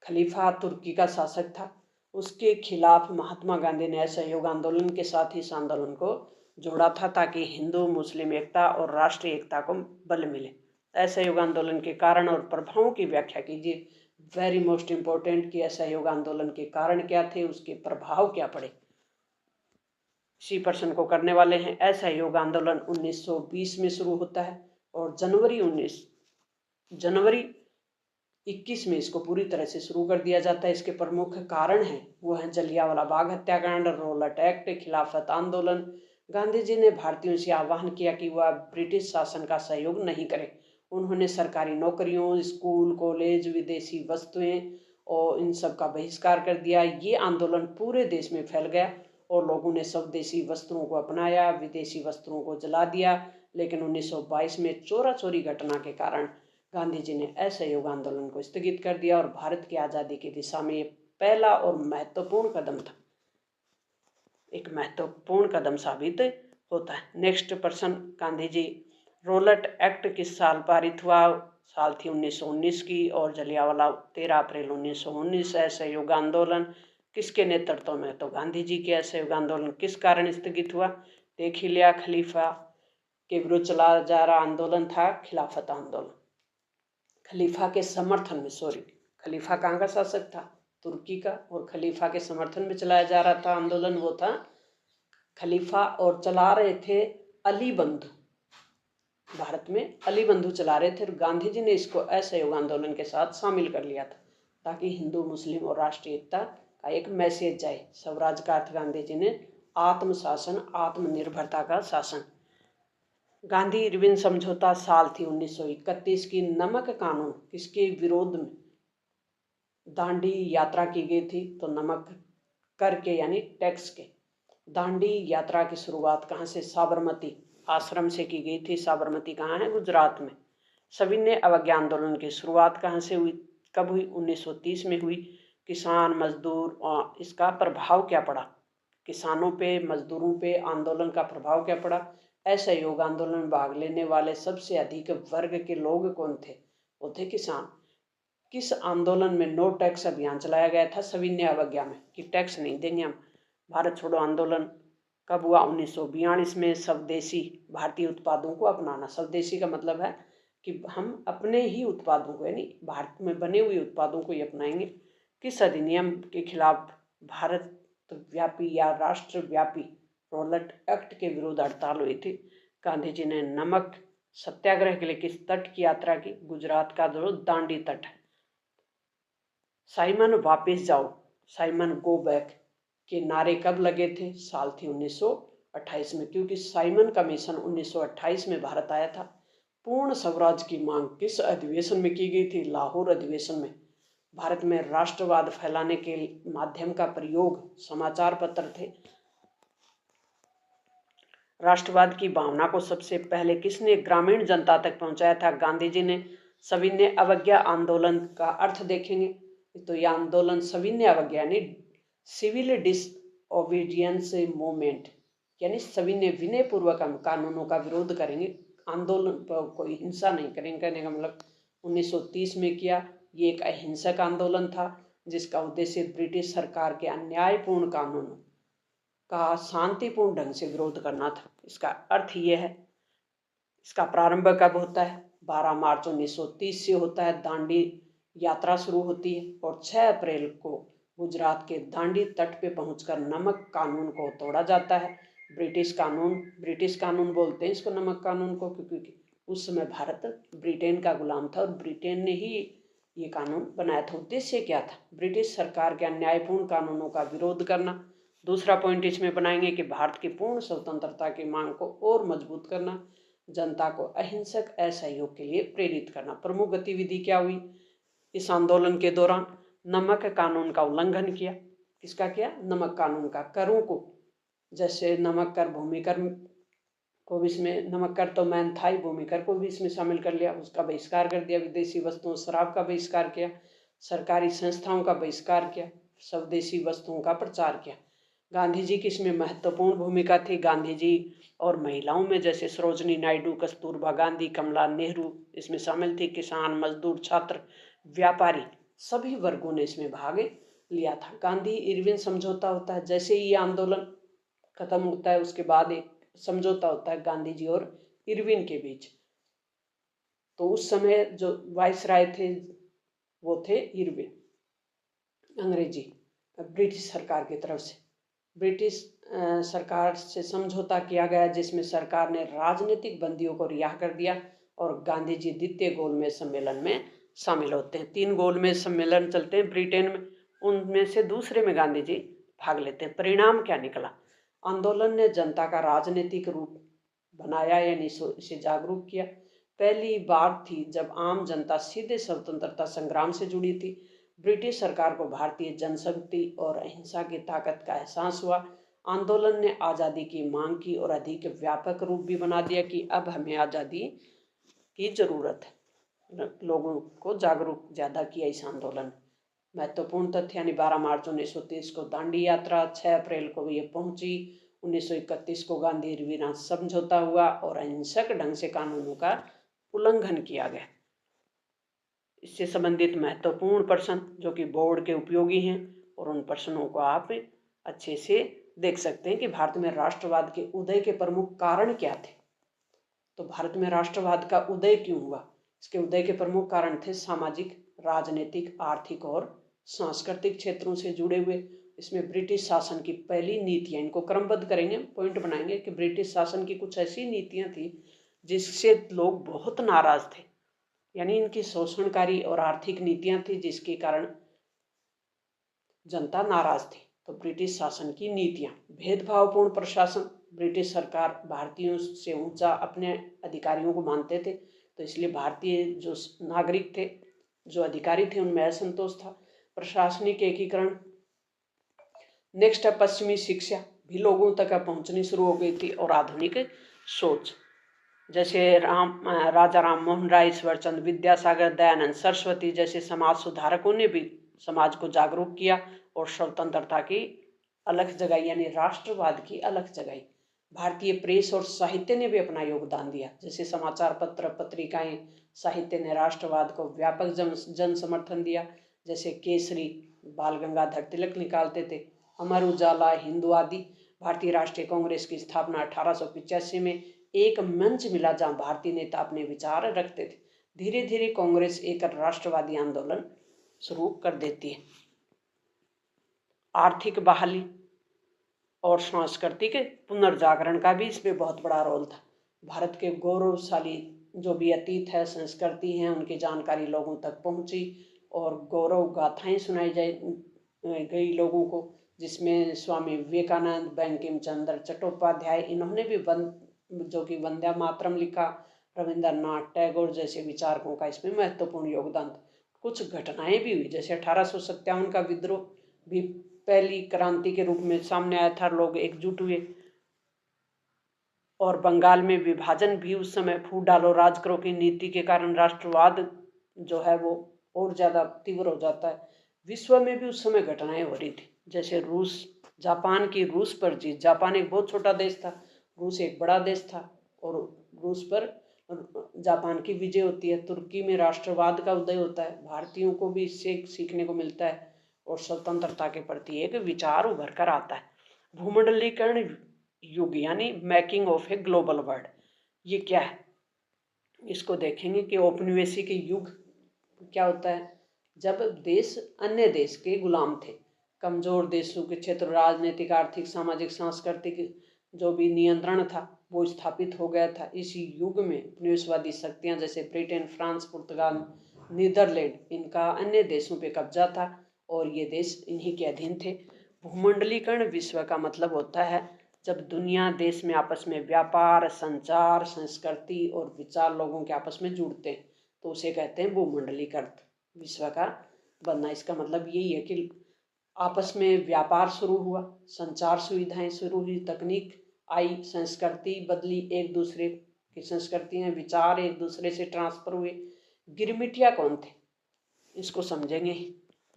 खलीफा तुर्की का शासक था, उसके खिलाफ महात्मा गांधी ने असहयोग आंदोलन के साथ ही इस आंदोलन को जोड़ा था ताकि हिंदू मुस्लिम एकता और राष्ट्रीय एकता को बल मिले। असहयोग आंदोलन के कारण और प्रभावों की व्याख्या कीजिए। वेरी मोस्ट इम्पोर्टेंट कि असहयोग आंदोलन के कारण क्या थे, उसके प्रभाव क्या पड़े। इसी पर्सन को करने वाले हैं। असहयोग आंदोलन 1920 में शुरू होता है और जनवरी 21 में इसको पूरी तरह से शुरू कर दिया जाता है। इसके प्रमुख कारण हैं वो हैं जलियांवाला बाग हत्याकांड, रोलट एक्ट, खिलाफत आंदोलन। गांधी जी ने भारतीयों से आह्वान किया कि वह ब्रिटिश शासन का सहयोग नहीं करें। उन्होंने सरकारी नौकरियों, स्कूल, कॉलेज, विदेशी वस्तुएं और इन सब का बहिष्कार कर दिया। ये आंदोलन पूरे देश में फैल गया और लोगों ने स्वदेशी वस्त्रों को अपनाया, विदेशी वस्त्रों को जला दिया। लेकिन 1922 में चोरा चोरी घटना के कारण गांधी जी ने असहयोग आंदोलन को स्थगित कर दिया और भारत की आज़ादी की दिशा में ये पहला और महत्वपूर्ण कदम था, एक महत्वपूर्ण कदम साबित होता है। Next person Gandhi ji. Rowlatt act किस साल पारित हुआ? साल थी 1919 की और जलियांवाला 13 अप्रैल 1919। असहयोग आंदोलन किसके नेतृत्व में? तो गांधी जी के। असहयोग आंदोलन किस कारण स्थगित हुआ? देख ही लिया, खलीफा के विरुद्ध चला जा रहा आंदोलन था खिलाफत आंदोलन। खलीफा के समर्थन में, खलीफा कहाँ का शासक था? तुर्की का। और खलीफा के समर्थन में चलाया जा रहा था आंदोलन, वो था खलीफा। और चला रहे थे अली बंधु, भारत में अली बंधु चला रहे थे। और गांधी जी ने इसको असहयोग आंदोलन के साथ शामिल कर लिया था ताकि हिंदू, मुस्लिम और राष्ट्रीय एकता का एक मैसेज जाए। स्वराज का अर्थ गांधी जी ने आत्मशासन, आत्मनिर्भरता का शासन। गांधी इरविन समझौता साल थी 1931 की। नमक कानून किसके विरोध में दांडी यात्रा की गई थी? तो नमक कर के यानी टैक्स के। दांडी यात्रा की शुरुआत कहाँ से? साबरमती आश्रम से की गई थी। साबरमती कहाँ है? गुजरात में। सविनय अवज्ञा आंदोलन की शुरुआत कहाँ से हुई, कब हुई? 1930 में हुई। किसान, मजदूर और इसका प्रभाव क्या पड़ा? किसानों पे, मजदूरों पे आंदोलन का प्रभाव क्या पड़ा? असहयोग आंदोलन में भाग लेने वाले सबसे अधिक वर्ग के लोग कौन थे? वो थे किसान। किस आंदोलन में नो टैक्स अभियान चलाया गया था? सविनय अवज्ञा में, कि टैक्स नहीं देंगे हम। भारत छोड़ो आंदोलन कब हुआ? 1942 में। स्वदेशी भारतीय उत्पादों को अपनाना। स्वदेशी का मतलब है कि हम अपने ही उत्पादों को, यानी भारत में बने हुए उत्पादों को ही अपनाएंगे। किस अधिनियम के खिलाफ भारत व्यापी या राष्ट्रव्यापी रोलट एक्ट के विरुद्ध हड़ताल हुई थी? गांधी जी ने नमक सत्याग्रह के लिए किस तट की यात्रा की? गुजरात का जो दांडी तट है। साइमन वापस जाओ, साइमन गो बैक के नारे कब लगे थे? साल थी 1928 में, क्योंकि साइमन का मिशन 1928 में भारत आया था। पूर्ण स्वराज की मांग किस अधिवेशन में की गई थी? लाहौर अधिवेशन में। भारत में राष्ट्रवाद फैलाने के माध्यम का प्रयोग समाचार पत्र थे। राष्ट्रवाद की भावना को सबसे पहले किसने ग्रामीण जनता तक पहुंचाया था? गांधी जी ने। सविनय अवज्ञा आंदोलन का अर्थ देखेंगे तो यह आंदोलन सविनय अवज्ञा यानी सिविल डिसओबीडियंस मूवमेंट, यानी सविनय विनय पूर्वक हम कानूनों का विरोध करेंगे, आंदोलन पर कोई हिंसा नहीं करेंगे। कहने का मतलब 1930 में किया। ये एक अहिंसक आंदोलन था जिसका उद्देश्य ब्रिटिश सरकार के अन्यायपूर्ण कानूनों का शांतिपूर्ण ढंग से विरोध करना था। इसका अर्थ ये है। इसका प्रारंभ कब होता है? 12 मार्च 1930 से होता है। दांडी यात्रा शुरू होती है और 6 अप्रैल को गुजरात के दांडी तट पे पहुंचकर नमक कानून को तोड़ा जाता है। ब्रिटिश कानून बोलते हैं इसको, नमक कानून को, क्योंकि उस समय भारत ब्रिटेन का गुलाम था और ब्रिटेन ने ही ये कानून बनाया था। उद्देश्य क्या था? ब्रिटिश सरकार के अन्यायपूर्ण कानूनों का विरोध करना। दूसरा पॉइंट इसमें बनाएंगे कि भारत की पूर्ण स्वतंत्रता की मांग को और मजबूत करना, जनता को अहिंसक असहयोग के लिए प्रेरित करना। प्रमुख गतिविधि क्या हुई इस आंदोलन के दौरान? नमक कानून का उल्लंघन किया। किसका किया? नमक कानून का। करों को, जैसे नमक कर, भूमि कर को भी इसमें, नमक कर तो मैन था ही, भूमि कर को भी इसमें शामिल कर लिया, उसका बहिष्कार कर दिया। विदेशी वस्तुओं, शराब का बहिष्कार किया। सरकारी संस्थाओं का बहिष्कार किया। स्वदेशी वस्तुओं का प्रचार किया। गांधी जी की इसमें महत्वपूर्ण भूमिका थी। गांधी जी और महिलाओं में जैसे सरोजनी नायडू, कस्तूरबा गांधी, कमला नेहरू इसमें शामिल थी। किसान, मजदूर, छात्र, व्यापारी, सभी वर्गों ने इसमें भाग लिया था। गांधी इरविन समझौता होता है। जैसे ही ये आंदोलन खत्म होता है उसके बाद एक समझौता होता है गांधी जी और इरविन के बीच। तो उस समय जो वाइसराय थे वो थे इरविन, अंग्रेजी ब्रिटिश सरकार की तरफ से। ब्रिटिश सरकार से समझौता किया गया, जिसमें सरकार ने राजनीतिक बंदियों को रिहा कर दिया और गांधी जी द्वितीय गोलमेज सम्मेलन में शामिल होते हैं। 3 गोलमेज सम्मेलन चलते हैं ब्रिटेन में, उनमें से दूसरे में गांधी जी भाग लेते हैं। परिणाम क्या निकला? आंदोलन ने जनता का राजनीतिक रूप बनाया, यानी इसे जागरूक किया। पहली बार थी जब आम जनता सीधे स्वतंत्रता संग्राम से जुड़ी थी। ब्रिटिश सरकार को भारतीय जनशक्ति और अहिंसा की ताकत का एहसास हुआ। आंदोलन ने आज़ादी की मांग की और अधिक व्यापक रूप भी बना दिया कि अब हमें आज़ादी की जरूरत है। लोगों को जागरूक ज़्यादा किया इस आंदोलन। महत्वपूर्ण तथ्य, यानी 12 मार्च 1930 को दांडी यात्रा, 6 अप्रैल को ये पहुंची, 1931 को गांधी इरविन समझौता हुआ और अहिंसक ढंग से कानूनों का उल्लंघन किया गया। इससे संबंधित महत्वपूर्ण प्रश्न जो कि बोर्ड के उपयोगी हैं, और उन प्रश्नों को आप अच्छे से देख सकते हैं कि भारत में राष्ट्रवाद के उदय के प्रमुख कारण क्या थे। तो भारत में राष्ट्रवाद का उदय क्यों हुआ? इसके उदय के प्रमुख कारण थे सामाजिक, राजनीतिक, आर्थिक और सांस्कृतिक क्षेत्रों से जुड़े हुए। इसमें ब्रिटिश शासन की पहली नीतियां, इनको क्रमबद्ध करेंगे, पॉइंट बनाएंगे कि ब्रिटिश शासन की कुछ ऐसी नीतियां थी जिससे लोग बहुत नाराज थे, यानी इनकी शोषणकारी और आर्थिक नीतियां थी जिसके कारण जनता नाराज थी। तो ब्रिटिश शासन की नीतियां, भेदभावपूर्ण प्रशासन, ब्रिटिश सरकार भारतीयों से ऊंचा अपने अधिकारियों को मानते थे, तो इसलिए भारतीय जो नागरिक थे, जो अधिकारी थे, उनमें असंतोष था। प्रशासनिक एकीकरण। नेक्स्ट है पश्चिमी शिक्षा, भी लोगों तक पहुंचनी शुरू हो गई थी, और आधुनिक सोच, जैसे राजा राम मोहन राय, ईश्वरचंद विद्यासागर, दयानंद सरस्वती जैसे समाज सुधारकों ने भी समाज को जागरूक किया और स्वतंत्रता की अलख जगाई, यानी राष्ट्रवाद की अलख जगाई। भारतीय प्रेस और साहित्य ने भी अपना योगदान दिया, जैसे समाचार पत्र, पत्रिकाएं, साहित्य ने राष्ट्रवाद को व्यापक जन समर्थन दिया। जैसे केसरी बाल गंगाधर तिलक निकालते थे, अमर उजाला, हिंदू आदि। भारतीय राष्ट्रीय कांग्रेस की स्थापना 1885 में एक मंच मिला जहां भारतीय नेता अपने विचार रखते थे। धीरे धीरे कांग्रेस एक राष्ट्रवादी आंदोलन शुरू कर देती है। आर्थिक बहाली और सांस्कृतिक पुनर्जागरण का भी इसमें बहुत बड़ा रोल था। भारत के गौरवशाली जो भी अतीत है, संस्कृति है, उनकी जानकारी लोगों तक पहुंची और गौरव गाथाएं सुनाई गई लोगों को, जिसमें स्वामी विवेकानंद, बंकिम चंद्र चट्टोपाध्याय, इन्होंने भी जो कि वंदे मातरम लिखा, रविंद्रनाथ टैगोर जैसे विचारकों का इसमें महत्वपूर्ण योगदान था। कुछ घटनाएं भी हुई, जैसे 1857 का विद्रोह भी पहली क्रांति के रूप में सामने आया था, लोग एकजुट हुए। और बंगाल में विभाजन भी उस समय, फूट डालो राज करो की नीति के कारण राष्ट्रवाद जो है वो और ज़्यादा तीव्र हो जाता है। विश्व में भी उस समय घटनाएं हो रही थी, जैसे जापान की रूस पर जीत। जापान एक बहुत छोटा देश था, रूस एक बड़ा देश था, और रूस पर जापान की विजय होती है। तुर्की में राष्ट्रवाद का उदय होता है, भारतीयों को भी इससे सीखने को मिलता है और स्वतंत्रता के प्रति एक विचार उभर कर आता है। भूमंडलीकरण युग, यानी making of a global world, ये क्या है? इसको देखेंगे कि औपनिवेशिक युग क्या होता है। जब देश अन्य देश के गुलाम थे, कमजोर देशों के क्षेत्र, राजनीतिक, आर्थिक, सामाजिक, सांस्कृतिक जो भी नियंत्रण था वो स्थापित हो गया था। इस युग में उपनिवेशवादी शक्तियां जैसे ब्रिटेन, फ्रांस, पुर्तगाल, नीदरलैंड, इनका अन्य देशों पे कब्जा था और ये देश इन्हीं के अधीन थे। भूमंडलीकरण विश्व का मतलब होता है जब दुनिया देश में आपस में व्यापार, संचार, संस्कृति और विचार लोगों के आपस में जुड़ते हैं, तो उसे कहते हैं भूमंडलीकरण विश्व का बनना। इसका मतलब यही है कि आपस में व्यापार शुरू हुआ, संचार सुविधाएं शुरू हुई, तकनीक आई, संस्कृति बदली, एक दूसरे की संस्कृतियां, विचार एक दूसरे से ट्रांसफर हुए। गिरमिटिया कौन थे, इसको समझेंगे।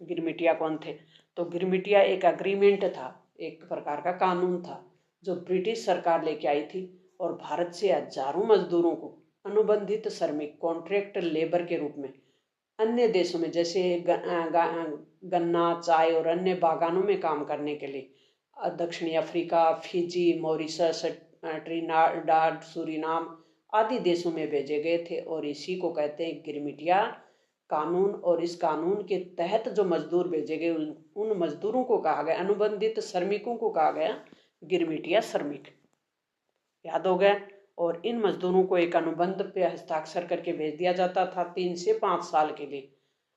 गिरमिटिया कौन थे? तो गिरमिटिया एक अग्रीमेंट था, एक प्रकार का कानून था जो ब्रिटिश सरकार लेके आई थी और भारत से हजारों मजदूरों को अनुबंधित श्रमिक, कॉन्ट्रैक्ट लेबर के रूप में अन्य देशों में जैसे गन्ना, चाय और अन्य बागानों में काम करने के लिए दक्षिणी Africa, Fiji, Mauritius, Trinidad, Suriname आदि देशों में भेजे गए थे और इसी को कहते हैं गिरमिटिया कानून, और इस कानून के तहत जो मजदूर भेजे गए उन मजदूरों को कहा गया, अनुबंधित श्रमिकों को कहा गया गिरमिटिया श्रमिक। याद हो गया। और इन मजदूरों को एक अनुबंध पे हस्ताक्षर करके भेज दिया जाता था 3 से 5 साल के लिए,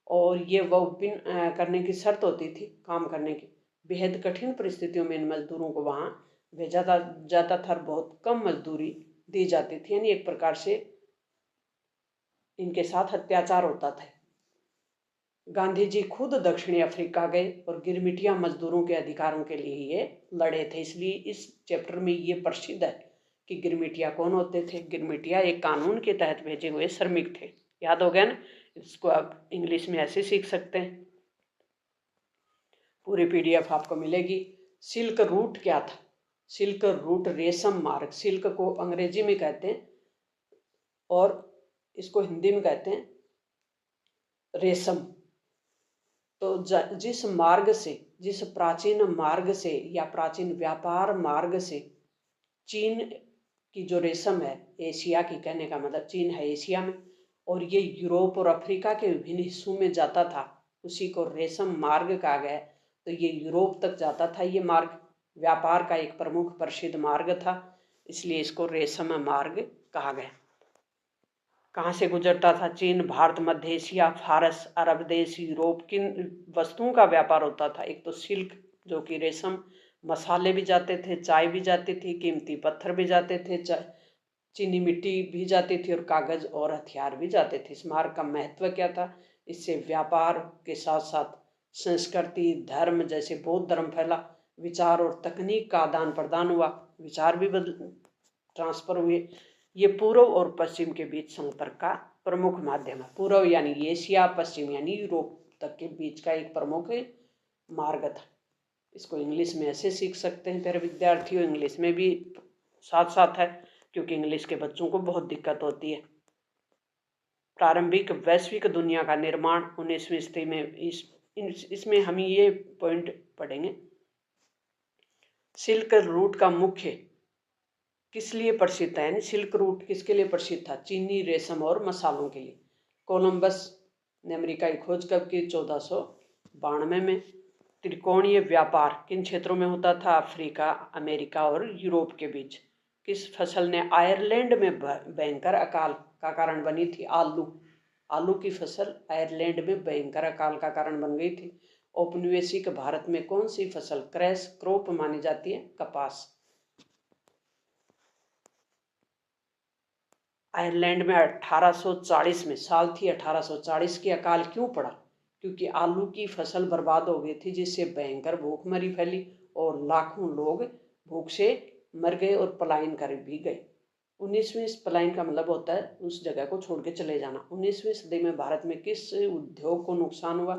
और ये विभिन्न करने की शर्त होती थी काम करने की। बेहद कठिन परिस्थितियों में इन मजदूरों को वहाँ भेजा जाता था और बहुत कम मजदूरी दी जाती थी, यानी एक प्रकार से इनके साथ अत्याचार होता था। गांधी जी खुद दक्षिणी अफ्रीका गए और गिरमिटिया मजदूरों के अधिकारों के लिए ये लड़े थे। इसलिए इस चैप्टर में ये प्रसिद्ध है कि गिरमिटिया कौन होते थे। गिरमिटिया एक कानून के तहत भेजे हुए श्रमिक थे। याद हो गया ना। इसको आप इंग्लिश में ऐसे सीख सकते हैं। पूरी PDF आपको मिलेगी। सिल्क रूट क्या था? सिल्क रूट रेशम मार्ग, सिल्क को अंग्रेजी में कहते हैं और इसको हिंदी में कहते हैं रेशम। तो जिस मार्ग से, जिस प्राचीन मार्ग से या प्राचीन व्यापार मार्ग से चीन की जो रेशम है, एशिया की, कहने का मतलब चीन है एशिया में, और ये यूरोप और अफ्रीका के विभिन्न हिस्सों में जाता था, उसी को रेशम मार्ग कहा गया। तो ये यूरोप तक जाता था। ये मार्ग व्यापार का एक प्रमुख प्रसिद्ध मार्ग था, इसलिए इसको रेशम मार्ग कहा गया। कहाँ से गुजरता था? चीन, भारत, मध्य एशिया, फारस, अरब देश, यूरोप। किन वस्तुओं का व्यापार होता था? एक तो सिल्क जो कि रेशम, मसाले भी जाते थे, चाय भी जाती थी, कीमती पत्थर भी जाते थे, चीनी मिट्टी भी जाती थी, और कागज और हथियार भी जाते थे। इस मार्ग का महत्व क्या था? इससे व्यापार के साथ साथ संस्कृति, धर्म, जैसे बौद्ध धर्म फैला, विचार और तकनीक का आदान प्रदान हुआ, विचार भी ट्रांसफर हुए। ये पूर्व और पश्चिम के बीच संपर्क का प्रमुख माध्यम है। पूर्व यानी एशिया, पश्चिम यानी यूरोप तक के बीच का एक प्रमुख मार्ग था। इसको इंग्लिश में ऐसे सीख सकते हैं प्यारे विद्यार्थियों। इंग्लिश में भी साथ साथ है, क्योंकि इंग्लिश के बच्चों को बहुत दिक्कत होती है। प्रारंभिक वैश्विक दुनिया का निर्माण 19वीं सदी में, इसमें हम ये पॉइंट पढ़ेंगे। सिल्क रूट का मुख्य किस लिए प्रसिद्ध था, यानी सिल्क रूट किसके लिए प्रसिद्ध था? चीनी रेशम और मसालों के लिए। कोलंबस ने अमेरिका की खोज कब की? 1492 में। त्रिकोणीय व्यापार किन क्षेत्रों में होता था? अफ्रीका, अमेरिका और यूरोप के बीच। किस फसल ने आयरलैंड में भयंकर अकाल का कारण बनी थी? आलू। आलू की फसल आयरलैंड में भयंकर अकाल का कारण बन गई थी। औपनिवेशिक भारत में कौन सी फसल क्रैश क्रॉप मानी जाती है? कपास। आयरलैंड में 1840 में, साल थी 1840 की, अकाल क्यों पड़ा? क्योंकि आलू की फसल बर्बाद हो गई थी, जिससे भयंकर भूखमरी फैली और लाखों लोग भूख से मर गए और पलायन कर भी गए। 19वीं पलायन का मतलब होता है उस जगह को छोड़ के चले जाना। 19वीं सदी में भारत में किस उद्योग को नुकसान हुआ?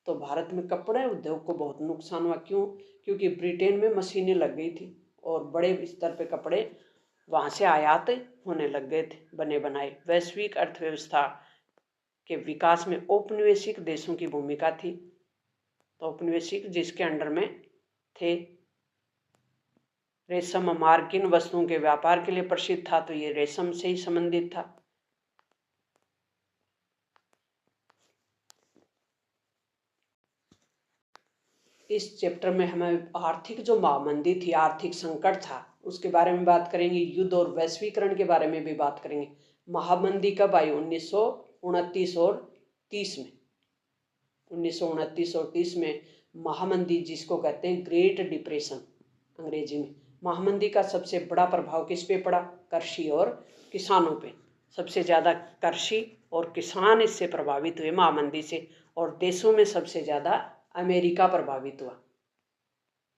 तो भारत में कपड़े उद्योग को बहुत नुकसान हुआ। क्यों? क्योंकि ब्रिटेन में मशीनें लग गई थी और बड़े स्तर पे कपड़े वहाँ से आयात होने लग गए थे, बने बनाए। वैश्विक अर्थव्यवस्था के विकास में औपनिवेशिक देशों की भूमिका थी। तो औपनिवेशिक जिसके अंडर में थे। रेशम मार्ग किन वस्तुओं के व्यापार के लिए प्रसिद्ध था? तो ये रेशम से ही संबंधित था। इस चैप्टर में हमें आर्थिक जो महामंदी थी, आर्थिक संकट था, उसके बारे में बात करेंगे। युद्ध और वैश्वीकरण के बारे में भी बात करेंगे। महामंदी कब आई? 1929 और 30 में। 1929 और 30 में महामंदी, जिसको कहते हैं ग्रेट डिप्रेशन अंग्रेजी में। महामंदी का सबसे बड़ा प्रभाव किस पे पड़ा? कृषि और किसानों पे। सबसे ज़्यादा कृषि और किसान इससे प्रभावित हुए महामंदी से, और देशों में सबसे ज़्यादा अमेरिका प्रभावित हुआ।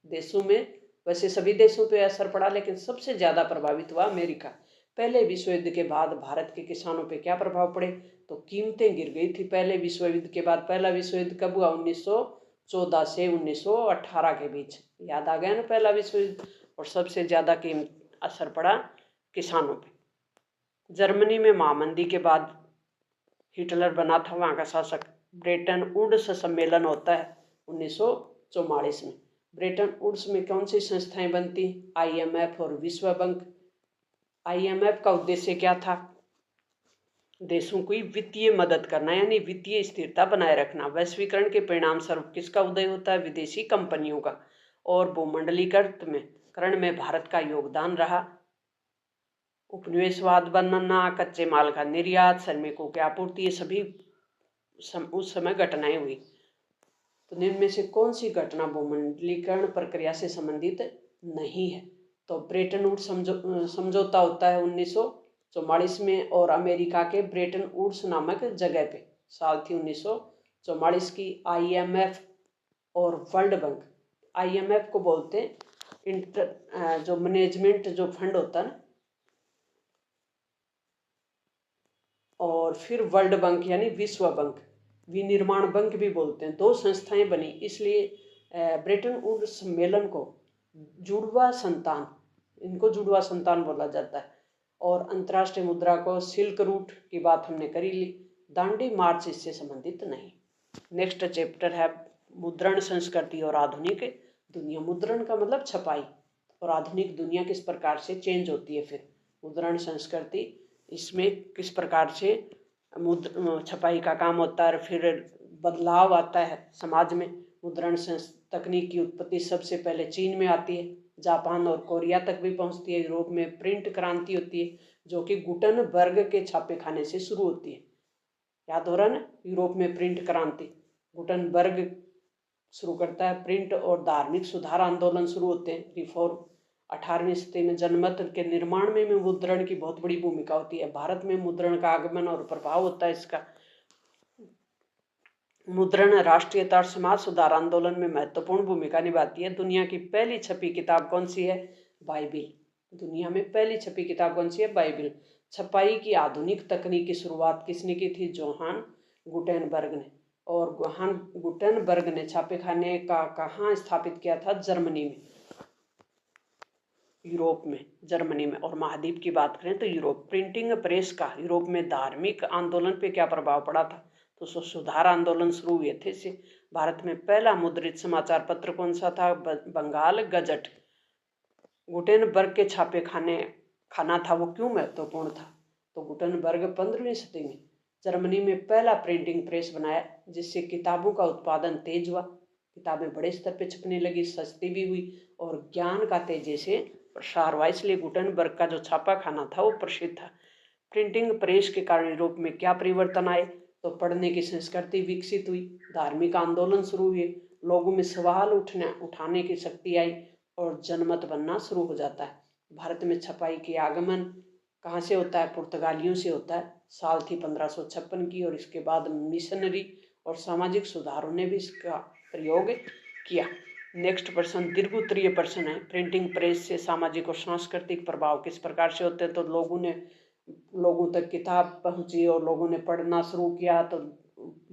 देशों में वैसे सभी देशों पे असर पड़ा, लेकिन सबसे ज़्यादा प्रभावित हुआ अमेरिका। पहले विश्व युद्ध के बाद भारत के किसानों पे क्या प्रभाव पड़े? तो कीमतें गिर गई थी पहले विश्व युद्ध के बाद। पहला विश्व युद्ध कब हुआ? 1914 से 1918 के बीच। याद आ गया ना पहला विश्व युद्ध। और सबसे ज़्यादा असर पड़ा किसानों पे। जर्मनी में महामंदी के बाद हिटलर बना था वहाँ का शासक। ब्रेटन वुड्स सम्मेलन होता है 1944 में। ब्रेटन वुड्स में कौन सी संस्थाएं बनती? IMF और विश्व बैंक। IMF का उद्देश्य क्या था? देशों की वित्तीय मदद करना यानी वित्तीय स्थिरता बनाए रखना। वैश्वीकरण के परिणाम स्वरूप किसका उदय होता है? विदेशी कंपनियों का। और भूमंडलीकरण में भारत का योगदान रहा। उपनिवेशवाद बनना, कच्चे माल का निर्यात, श्रमिकों की आपूर्ति, ये सभी उस समय घटनाएं हुई। तो निम्न में से कौन सी घटना भूमंडलीकरण प्रक्रिया से संबंधित नहीं है? तो ब्रेटन वुड्स समझौता होता है 1944 में, और अमेरिका के ब्रेटन वुड्स नामक जगह पे साल थी 1944 की। IMF और वर्ल्ड बैंक, IMF को बोलते हैं जो मैनेजमेंट जो फंड होता है ना, और फिर वर्ल्ड बैंक यानी विश्व बैंक, विनिर्माण बैंक भी बोलते हैं। दो संस्थाएं बनी, इसलिए ब्रेटन वुड्स सम्मेलन को जुड़वा संतान, इनको जुड़वा संतान बोला जाता है। और अंतर्राष्ट्रीय मुद्रा को सिल्क रूट की बात हमने करी ली। दांडी मार्च इससे संबंधित नहीं। नेक्स्ट चैप्टर है मुद्रण संस्कृति और आधुनिक दुनिया। मुद्रण का मतलब छपाई, और आधुनिक दुनिया किस प्रकार से चेंज होती है। फिर मुद्रण संस्कृति, इसमें किस प्रकार से छपाई का काम होता है, फिर बदलाव आता है समाज में। मुद्रण तकनीक की उत्पत्ति सबसे पहले चीन में आती है, जापान और कोरिया तक भी पहुंचती है। यूरोप में प्रिंट क्रांति होती है, जो कि गुटनबर्ग के छापे खाने से शुरू होती है। याद हो रहा है ना, यूरोप में प्रिंट क्रांति, गुटनबर्ग शुरू करता है प्रिंट। और धार्मिक सुधार आंदोलन शुरू होते हैं, रिफॉर्म। 18वीं सदी में जनमत के निर्माण में मुद्रण की बहुत बड़ी भूमिका होती है। भारत में मुद्रण का आगमन और प्रभाव होता है इसका। मुद्रण राष्ट्रीयता और समाज सुधार आंदोलन में महत्वपूर्ण भूमिका निभाती है। दुनिया की पहली छपी किताब कौन सी है? बाइबिल। दुनिया में पहली छपी किताब कौन सी है? बाइबिल। छपाई की आधुनिक तकनीक की शुरुआत किसने की थी? जोहान गुटेनबर्ग ने। और जोहान गुटेनबर्ग ने छापेखाने का कहाँ स्थापित किया था? जर्मनी में, यूरोप में, जर्मनी में। और महाद्वीप की बात करें तो यूरोप। प्रिंटिंग प्रेस का यूरोप में धार्मिक आंदोलन पे क्या प्रभाव पड़ा था? तो सुधार आंदोलन शुरू हुए थे इससे। भारत में पहला मुद्रित समाचार पत्र कौन सा था? बंगाल गजट। गुटेनबर्ग के छापे खाना था, वो क्यों महत्वपूर्ण था? तो गुटेनबर्ग 15वीं सदी में जर्मनी में पहला प्रिंटिंग प्रेस बनाया, जिससे किताबों का उत्पादन तेज हुआ। किताबें बड़े स्तर पर छपने लगी, सस्ती भी हुई, और ज्ञान का तेजी से प्रसार हुआ। इसलिए गुटेनबर्ग का जो छापा खाना था वो प्रसिद्ध था। प्रिंटिंग प्रेस के कारण यूरोप में क्या परिवर्तन आए? तो पढ़ने की संस्कृति विकसित हुई, धार्मिक आंदोलन शुरू हुए, लोगों में सवाल उठाने की शक्ति आई, और जनमत बनना शुरू हो जाता है। भारत में छपाई के आगमन कहाँ से होता है? पुर्तगालियों से होता है। साल थी 1556 की, और इसके बाद मिशनरी और सामाजिक सुधारों ने भी इसका प्रयोग किया। नेक्स्ट प्रश्न दीर्घ उत्तरीय प्रश्न है। प्रिंटिंग प्रेस से सामाजिक और सांस्कृतिक प्रभाव किस प्रकार से होते हैं? तो लोगों तक किताब पहुंची और लोगों ने पढ़ना शुरू किया, तो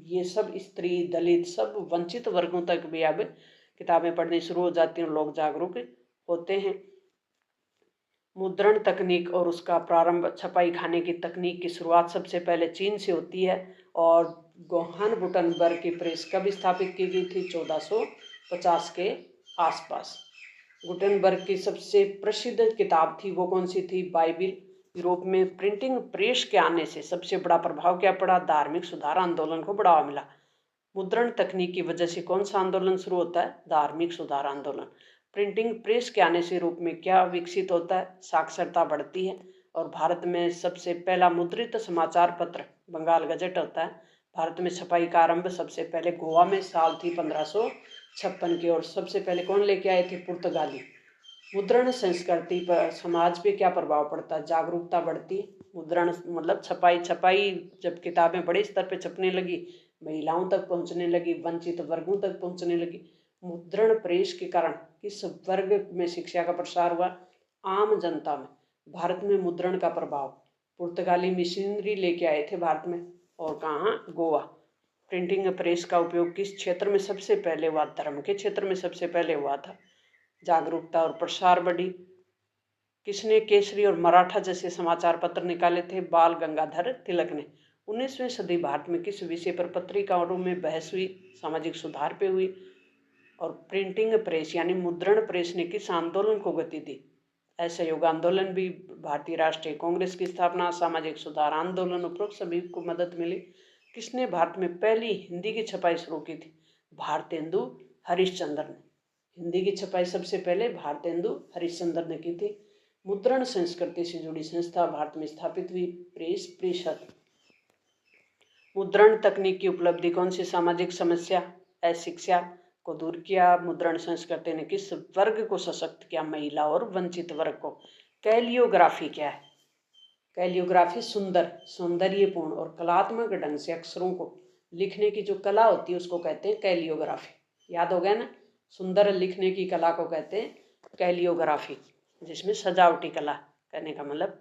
ये सब स्त्री, दलित, सब वंचित वर्गों तक भी अब किताबें पढ़नी शुरू हो जाती हैं और लोग जागरूक होते हैं। मुद्रण तकनीक और उसका प्रारंभ। छपाई खाने की तकनीक की शुरुआत सबसे पहले चीन से होती है। और जोहान गुटेनबर्ग की प्रेस कब स्थापित की गई थी? 1450 के आसपास। गुटेनबर्ग की सबसे प्रसिद्ध किताब थी, वो कौन सी थी? बाइबिल। यूरोप में प्रिंटिंग प्रेस के आने से सबसे बड़ा प्रभाव क्या पड़ा? धार्मिक सुधार आंदोलन को बढ़ावा मिला। मुद्रण तकनीक की वजह से कौन सा आंदोलन शुरू होता है? धार्मिक सुधार आंदोलन। प्रिंटिंग प्रेस के आने से यूरोप में क्या विकसित होता है? साक्षरता बढ़ती है। और भारत में सबसे पहला मुद्रित समाचार पत्र बंगाल गजट होता है। भारत में छपाई का आरंभ सबसे पहले गोवा में साल थी 1556 की, और सबसे पहले कौन लेके आए थे? पुर्तगाली। मुद्रण संस्कृति पर समाज पे क्या प्रभाव पड़ता है? जागरूकता बढ़ती है। मुद्रण मतलब छपाई जब किताबें बड़े स्तर पे छपने लगी, महिलाओं तक पहुंचने लगी, वंचित वर्गों तक पहुंचने लगी। मुद्रण प्रेस के कारण किस वर्ग में शिक्षा का प्रसार हुआ? आम जनता में। भारत में मुद्रण का प्रभाव, पुर्तगाली मिशनरी लेके आए थे भारत में, और कहाँ? गोवा। प्रिंटिंग प्रेस का उपयोग किस क्षेत्र में सबसे पहले हुआ? धर्म के क्षेत्र में सबसे पहले हुआ था। जागरूकता और प्रसार बढ़ी। किसने केसरी और मराठा जैसे समाचार पत्र निकाले थे? बाल गंगाधर तिलक ने। 19वीं सदी भारत में किस विषय पर पत्रिकाओं में बहस हुई? सामाजिक सुधार पे हुई। और प्रिंटिंग प्रेस यानी मुद्रण प्रेस ने किस आंदोलन को गति दी? असहयोग आंदोलन भी, भारतीय राष्ट्रीय कांग्रेस की स्थापना, सामाजिक सुधार आंदोलन, उपरोक्त सभी को मदद मिली। किसने भारत में पहली हिंदी की छपाई शुरू की थी? भारतेंदु हरिश्चंद्र ने। हिंदी की छपाई सबसे पहले भारतेंदु हरिश्चंद्र ने की थी। मुद्रण संस्कृति से जुड़ी संस्था भारत में स्थापित हुई, प्रेस परिषद। मुद्रण तकनीक की उपलब्धि कौन सी सामाजिक समस्या, अशिक्षा को दूर किया। मुद्रण संस्कृति ने किस वर्ग को सशक्त किया? महिला और वंचित वर्ग को। कैलियोग्राफी क्या है? कैलियोग्राफी सुंदर, सौंदर्यपूर्ण और कलात्मक ढंग से अक्षरों को लिखने की जो कला होती है उसको कहते हैं कैलियोग्राफी। याद हो गया ना? सुंदर लिखने की कला को कहते हैं कैलियोग्राफी, जिसमें सजावटी कला कहने का मतलब।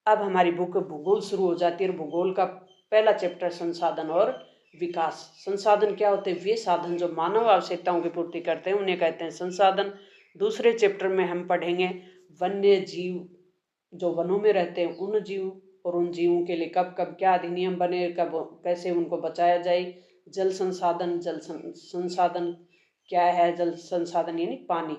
अब हमारी बुक भूगोल शुरू हो जाती है और भूगोल का पहला चैप्टर संसाधन और विकास। संसाधन क्या होते हैं? वे साधन जो मानव आवश्यकताओं की पूर्ति करते हैं उन्हें कहते हैं संसाधन। दूसरे चैप्टर में हम पढ़ेंगे वन्य जीव, जो वनों में रहते हैं उन जीव और उन जीवों के लिए कब कब क्या अधिनियम बने, कब कैसे उनको बचाया जाए। जल संसाधन, संसाधन क्या है? जल संसाधन यानी पानी,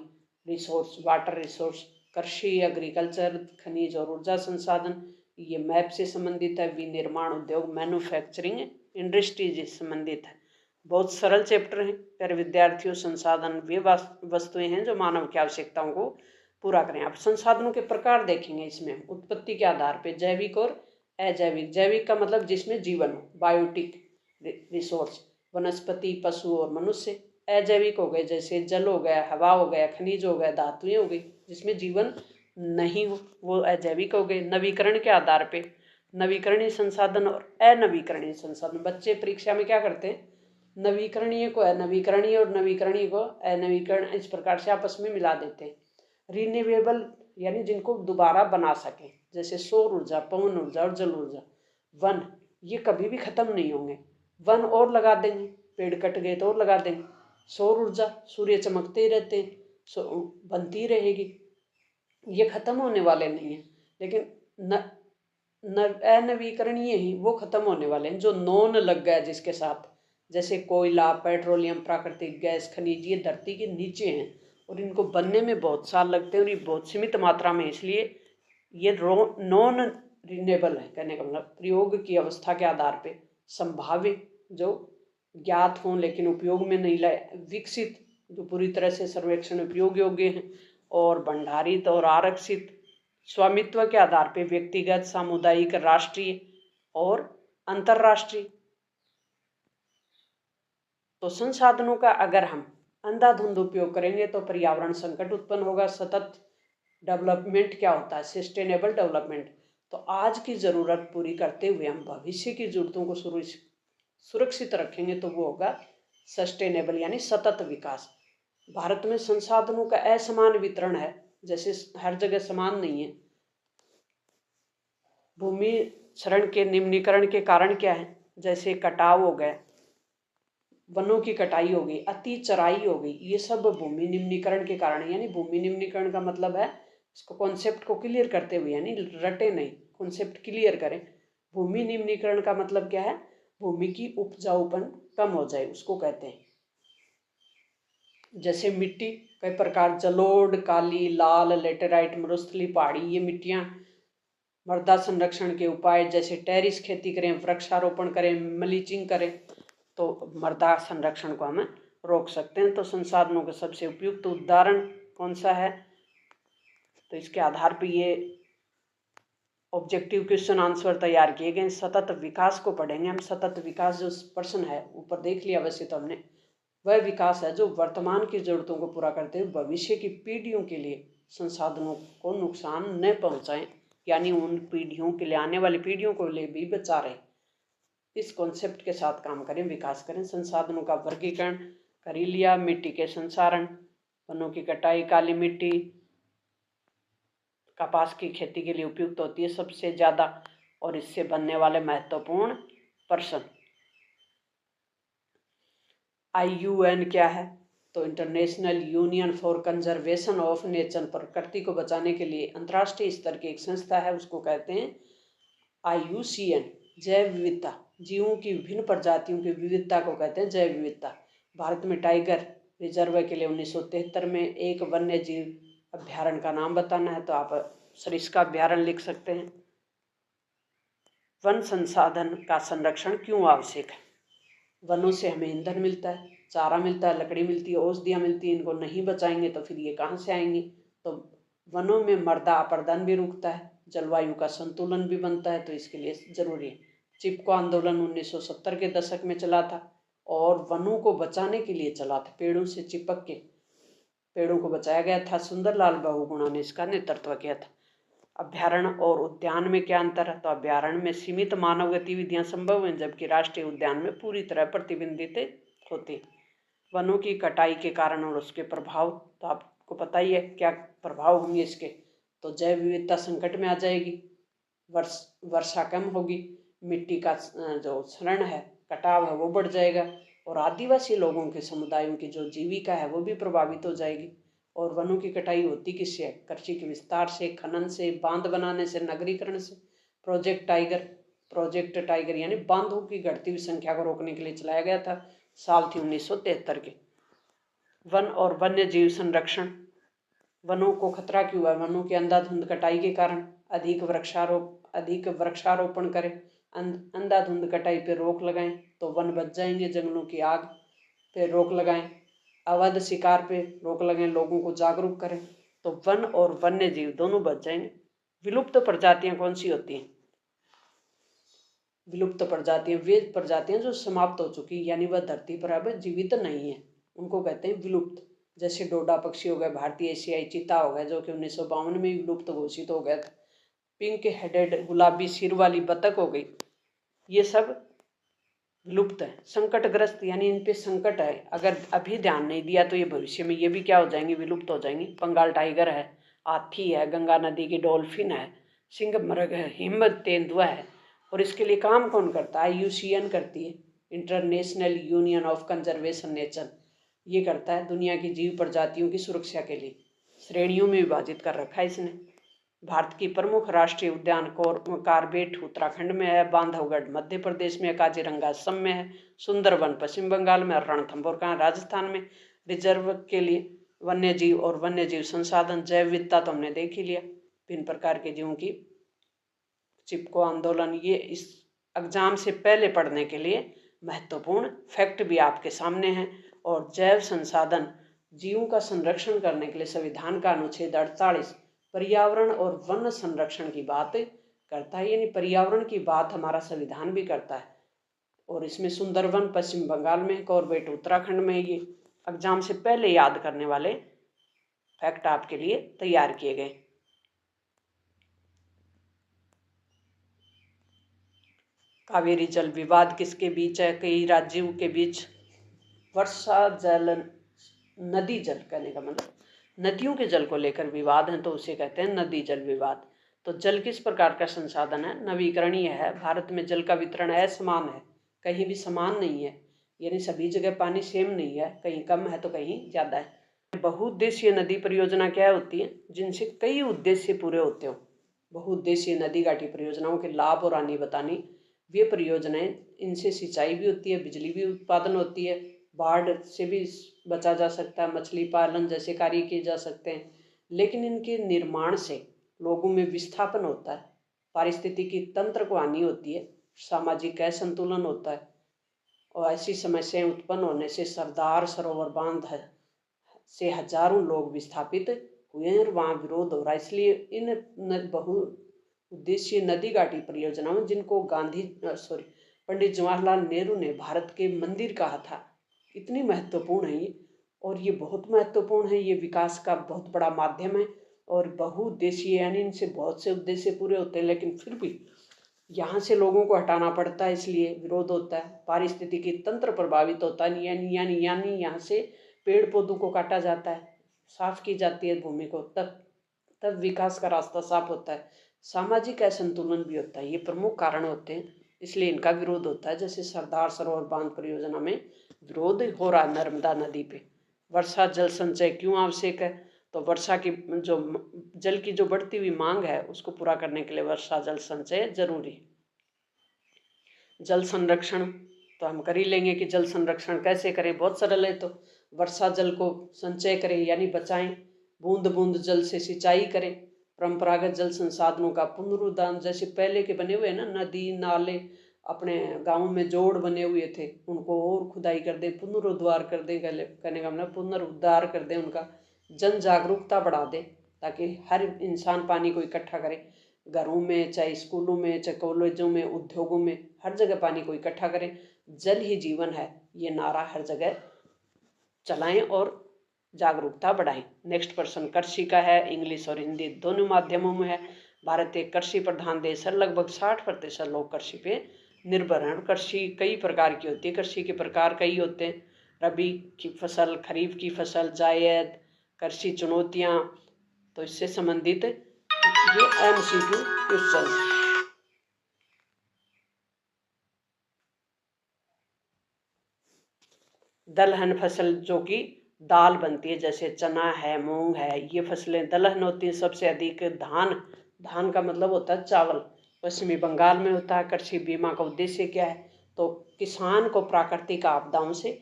रिसोर्स, वाटर रिसोर्स। कृषि, एग्रीकल्चर, खनिज और ऊर्जा संसाधन, ये मैप से संबंधित है। विनिर्माण उद्योग, मैन्युफैक्चरिंग इंडस्ट्री से संबंधित है। बहुत सरल चैप्टर है प्यारे विद्यार्थियों। संसाधन वे वस्तुएं हैं जो मानव की आवश्यकताओं को पूरा करें। अब संसाधनों के प्रकार देखेंगे इसमें उत्पत्ति के आधार पर, जैविक और अजैविक। जैविक का मतलब जिसमें जीवन हो, बायोटिक रिसोर्स, वनस्पति, पशु और मनुष्य। अजैविक हो गए जैसे जल हो गया, हवा हो गया, खनिज हो गया, धातुएं हो गई, जिसमें जीवन नहीं हो, वो अजैविक हो गए। नवीकरण के आधार पे, नवीकरणीय संसाधन और अनवीकरणीय संसाधन। बच्चे परीक्षा में क्या करते हैं? नवीकरणीय को अनवीकरणीय और नवीकरणीय को अनवीकरण, इस प्रकार से आपस में मिला देते हैं। रिन्यूएबल यानी जिनको दोबारा बना सके, जैसे सौर ऊर्जा, पवन ऊर्जा और जल ऊर्जा। वन, ये कभी भी खत्म नहीं होंगे। वन और लगा देंगे, पेड़ कट गए तो और लगा देंगे। सौर ऊर्जा, सूर्य चमकते ही रहते हैं, बनती रहेगी, ये खत्म होने वाले नहीं है। लेकिन अनवीकरणीय ही वो खत्म होने वाले हैं, जो नॉन लग गया जिसके साथ, जैसे कोयला, पेट्रोलियम, प्राकृतिक गैस, खनिज, ये धरती के नीचे हैं और इनको बनने में बहुत साल लगते हैं और ये बहुत सीमित मात्रा में, इसलिए ये नॉन रिन्यूएबल है। कहने का मतलब प्रयोग की अवस्था के आधार पे संभाव्य, जो ज्ञात हों लेकिन उपयोग में नहीं लाए। विकसित, जो पूरी तरह से सर्वेक्षण उपयोग योग्य हैं। और भंडारित और आरक्षित, स्वामित्व के आधार पे व्यक्तिगत, सामुदायिक, राष्ट्रीय और अंतर्राष्ट्रीय। तो संसाधनों का अगर हम अंधाधुंध उपयोग करेंगे तो पर्यावरण संकट उत्पन्न होगा। सतत डेवलपमेंट क्या होता है? Sustainable development. तो आज की जरूरत पूरी करते हुए हम भविष्य की जरूरतों को सुरक्षित रखेंगे तो वो होगा सस्टेनेबल यानी सतत विकास। भारत में संसाधनों का असमान वितरण है, जैसे हर जगह समान नहीं है। भूमि क्षरण के निम्नीकरण के कारण क्या है? जैसे कटाव हो गया, वनों की कटाई हो गई, अति चराई हो गई, ये सब भूमि निम्नीकरण के कारण है। यानी भूमि निम्नीकरण का मतलब है, इसको कॉन्सेप्ट को क्लियर करते हुए, यानी रटे नहीं, कॉन्सेप्ट क्लियर करें। भूमि निम्नीकरण का मतलब क्या है? भूमि की उपजाऊपन कम हो जाए, उसको कहते हैं। जैसे मिट्टी कई प्रकार, जलोढ़, काली, लाल, लेटेराइट, मरुस्थली, पहाड़ी, ये मिट्टियाँ। मृदा संरक्षण के उपाय, जैसे टेरिस खेती करें, वृक्षारोपण करें, मल्चिंग करें, तो मृदा संरक्षण को हम रोक सकते हैं। तो संसाधनों का सबसे उपयुक्त उदाहरण कौन सा है? तो इसके आधार पर ये ऑब्जेक्टिव क्वेश्चन आंसर तैयार किए गए। सतत विकास को पढ़ेंगे हम। सतत विकास जो प्रश्न है ऊपर देख लिया वैसे तो हमने, वह विकास है जो वर्तमान की जरूरतों को पूरा करते हुए भविष्य की पीढ़ियों के लिए संसाधनों को नुकसान न पहुंचाएं, यानी उन पीढ़ियों के लिए, आने वाली पीढ़ियों को लिए भी बचा रहे। इस कॉन्सेप्ट के साथ काम करें, विकास करें। संसाधनों का वर्गीकरण कर ही लिया। मिट्टी के संसारण, वनों की कटाई, काली मिट्टी कपास की खेती के लिए उपयुक्त होती है सबसे ज़्यादा, और इससे बनने वाले महत्वपूर्ण प्रश्न। IUN क्या है? तो international union for conservation of nature, प्रकृति को बचाने के लिए अंतर्राष्ट्रीय स्तर की एक संस्था है, उसको कहते हैं IUCN। जैव विविधता, जीवों की विभिन्न प्रजातियों की विविधता को कहते हैं जैव विविधता। भारत में टाइगर रिजर्व के लिए 1973 में एक वन्य जीव अभ्यारण्य का नाम बताना है तो आप सरिस्का अभ्यारण्य लिख सकते हैं। वन संसाधन का संरक्षण क्यों आवश्यक है? वनों से हमें ईंधन मिलता है, चारा मिलता है, लकड़ी मिलती है, औषधियाँ मिलती है। इनको नहीं बचाएंगे तो फिर ये कहाँ से आएंगी? तो वनों में मृदा अपरदन भी रुकता है, जलवायु का संतुलन भी बनता है, तो इसके लिए जरूरी है। चिपको आंदोलन 1970 के दशक में चला था और वनों को बचाने के लिए चला था। पेड़ों से चिपक के पेड़ों को बचाया गया था। सुंदरलाल बहुगुणा ने इसका नेतृत्व किया था। अभ्यारण्य और उद्यान में क्या अंतर है? तो अभ्यारण्य में सीमित मानव गतिविधियां संभव हैं, जबकि राष्ट्रीय उद्यान में पूरी तरह प्रतिबंधित होती। वनों की कटाई के कारण और उसके प्रभाव तो आपको पता ही है क्या प्रभाव होंगे इसके। तो जैव विविधता संकट में आ जाएगी, वर्षा कम होगी, मिट्टी का जो क्षरण है, कटाव है, वो बढ़ जाएगा और आदिवासी लोगों के समुदायों की जो जीविका है वो भी प्रभावित हो जाएगी। और वनों की कटाई होती किससे है? कृषि के विस्तार से, खनन से, बांध बनाने से, नगरीकरण से। प्रोजेक्ट टाइगर यानी बांधों की घटती हुई संख्या को रोकने के लिए चलाया गया था। साल थी 1973 के। वन और वन्य जीव संरक्षण। वनों को खतरा क्यों है? वनों की अंधाधुंध कटाई के कारण। अधिक वृक्षारोपण करें, अंधाधुंध कटाई पर रोक लगाएं तो वन बच जाएंगे। जंगलों की आग पे रोक लगाएं, अवैध शिकार पे रोक लगाएं, लोगों को जागरूक करें तो वन और वन्य जीव दोनों बच जाएंगे। विलुप्त प्रजातियां कौन सी होती हैं? विलुप्त प्रजातियां वे प्रजातियां जो समाप्त हो चुकी, यानी वह धरती पर अब जीवित नहीं है, उनको कहते हैं विलुप्त। जैसे डोडा पक्षी हो गए, भारतीय एशियाई चीता हो गया जो कि 1952 में विलुप्त घोषित हो गया था। पिंक हेडेड गुलाबी सिर वाली बतख हो गई, ये सब विलुप्त है। संकटग्रस्त यानी इन पे संकट है, अगर अभी ध्यान नहीं दिया तो ये भविष्य में ये भी क्या हो जाएंगी? विलुप्त हो जाएंगी। बंगाल टाइगर है, हाथी है, गंगा नदी की डॉल्फिन है, सिंहमृग है, हिम्मत तेंदुआ है। और इसके लिए काम कौन करता है? IUCN करती है, international union of conservation nature. ये करता है दुनिया की जीव प्रजातियों की सुरक्षा के लिए। श्रेणियों में विभाजित कर रखा है इसने। भारत की प्रमुख राष्ट्रीय उद्यान कार्बेट उत्तराखंड में है, बांधवगढ़ मध्य प्रदेश में, काजीरंगा असम में है, सुंदरवन पश्चिम बंगाल में, रणथंभौर राजस्थान में। रिजर्व के लिए वन्य जीव और वन्य जीव संसाधन, जैव विविधता तो हमने देख ही लिया। भिन्न प्रकार के जीवों की चिपको आंदोलन, ये इस एग्जाम से पहले पढ़ने के लिए महत्वपूर्ण फैक्ट भी आपके सामने हैं। और जैव संसाधन जीवों का संरक्षण करने के लिए संविधान का अनुच्छेद 48 पर्यावरण और वन संरक्षण की बात करता है, यानी पर्यावरण की बात हमारा संविधान भी करता है। और इसमें सुंदरवन पश्चिम बंगाल में, कॉर्बेट उत्तराखंड में। ये एग्जाम से पहले याद करने वाले फैक्ट आपके लिए तैयार किए गए। कावेरी जल विवाद किसके बीच है? कई राज्यों के बीच। वर्षा जल, नदी जल कहने का मतलब नदियों के जल को लेकर विवाद है, तो उसे कहते हैं नदी जल विवाद। तो जल किस प्रकार का संसाधन है? नवीकरणीय है। भारत में जल का वितरण असमान है, कहीं भी समान नहीं है, यानी सभी जगह पानी सेम नहीं है, कहीं कम है तो कहीं ज़्यादा है। बहुउद्देशीय नदी परियोजना क्या होती है? जिनसे कई उद्देश्य पूरे होते हो। बहुउद्देशीय नदी घाटी परियोजनाओं के लाभ और हानि बतानी। वे परियोजनाएं, इनसे सिंचाई भी होती है, बिजली भी उत्पादन होती है, बाढ़ से भी बचा जा सकता है, मछली पालन जैसे कार्य किए जा सकते हैं। लेकिन इनके निर्माण से लोगों में विस्थापन होता है, पारिस्थितिकी तंत्र को हानि होती है, सामाजिक असंतुलन होता है और ऐसी समस्याएं उत्पन्न होने से सरदार सरोवर बांध से हजारों लोग विस्थापित हुए हैं और वहाँ विरोध हो रहा है। इसलिए इन बहुउद्देशीय नदी घाटी परियोजनाओं, जिनको पंडित जवाहरलाल नेहरू ने भारत के मंदिर कहा था, इतनी महत्वपूर्ण है ये। और ये बहुत महत्वपूर्ण है, ये विकास का बहुत बड़ा माध्यम है। और बहुउद्देशीय यानी इनसे बहुत से उद्देश्य पूरे होते हैं, लेकिन फिर भी यहाँ से लोगों को हटाना पड़ता है, इसलिए विरोध होता है। पारिस्थितिकी तंत्र प्रभावित होता है, यानी यहाँ से पेड़ पौधों को काटा जाता है, साफ की जाती है भूमि को, तब विकास का रास्ता साफ होता है। सामाजिक असंतुलन भी होता है, ये प्रमुख कारण होते हैं, इसलिए इनका विरोध होता है। जैसे सरदार सरोवर बांध परियोजना में विरोध हो रहा है नर्मदा नदी पे। वर्षा जल संचय क्यों आवश्यक है? तो वर्षा की जो जल की जो बढ़ती हुई मांग है उसको पूरा करने के लिए वर्षा जल संचय जरूरी है। जल संरक्षण तो हम कर ही लेंगे कि जल संरक्षण कैसे करें, बहुत सरल है। तो वर्षा जल को संचय करें यानी बचाएं, बूंद बूंद जल से सिंचाई करें, परंपरागत जल संसाधनों का पुनरुद्धार, जैसे पहले के बने हुए हैं ना नदी नाले, अपने गांव में जोड़ बने हुए थे, उनको और खुदाई कर दें, पुनरुद्धार कर दें, कहने का मतलब पुनरुद्धार कर दें, उनका जन जागरूकता बढ़ा दें, ताकि हर इंसान पानी को इकट्ठा करे, घरों में, चाहे स्कूलों में, चाहे कॉलेजों में, उद्योगों में, हर जगह पानी को इकट्ठा करें। जल ही जीवन है, ये नारा हर जगह चलाएं और जागरूकता बढ़ाएं। नेक्स्ट प्रश्न कृषि का है, इंग्लिश और हिंदी दोनों माध्यमों में है। भारत एक कृषि प्रधान देश है, लगभग 60% लोग कृषि पे निर्भर हैं। कृषि कई प्रकार की होती है, कृषि के प्रकार कई होते हैं, रबी की फसल, खरीफ की फसल, जायद, कृषि चुनौतियां। तो इससे संबंधित ये MCQ क्वेश्चन। दलहन फसल जो कि दाल बनती है, जैसे चना है, मूंग है, ये फसलें दलहन होती है। सबसे अधिक धान, धान का मतलब होता है चावल, पश्चिमी बंगाल में होता है। कृषि बीमा का उद्देश्य क्या है? तो किसान को प्राकृतिक आपदाओं से